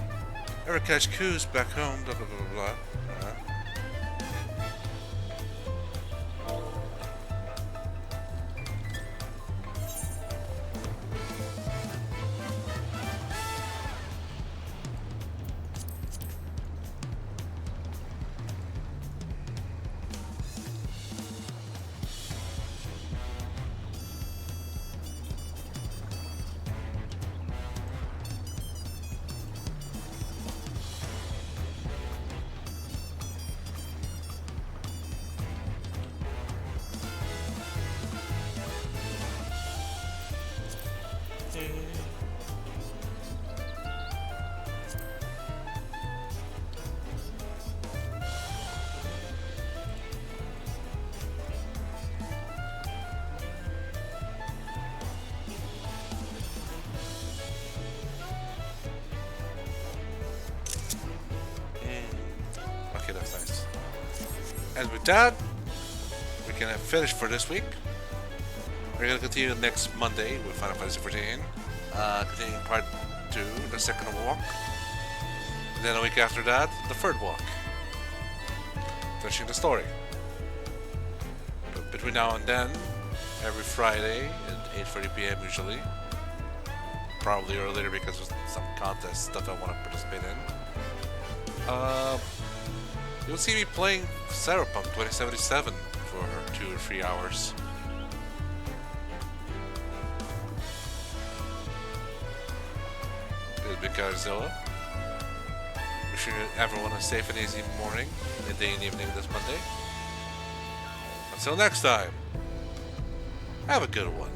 Ever catch coos back home, blah blah blah blah. Okay, that's nice. And with that, we can finish for this week. We're gonna continue next Monday with Final Fantasy XIV. Continuing part 2, the second walk. And then a week after that, the third walk. Finishing the story. But between now and then, every Friday at 8:30 p.m. usually. Probably earlier because of some contest stuff I want to participate in. You'll see me playing Cyberpunk 2077 for 2 or 3 hours. This has been Kaiju-Z. Wishing everyone a safe and easy morning, midday and evening this Monday. Until next time, have a good one.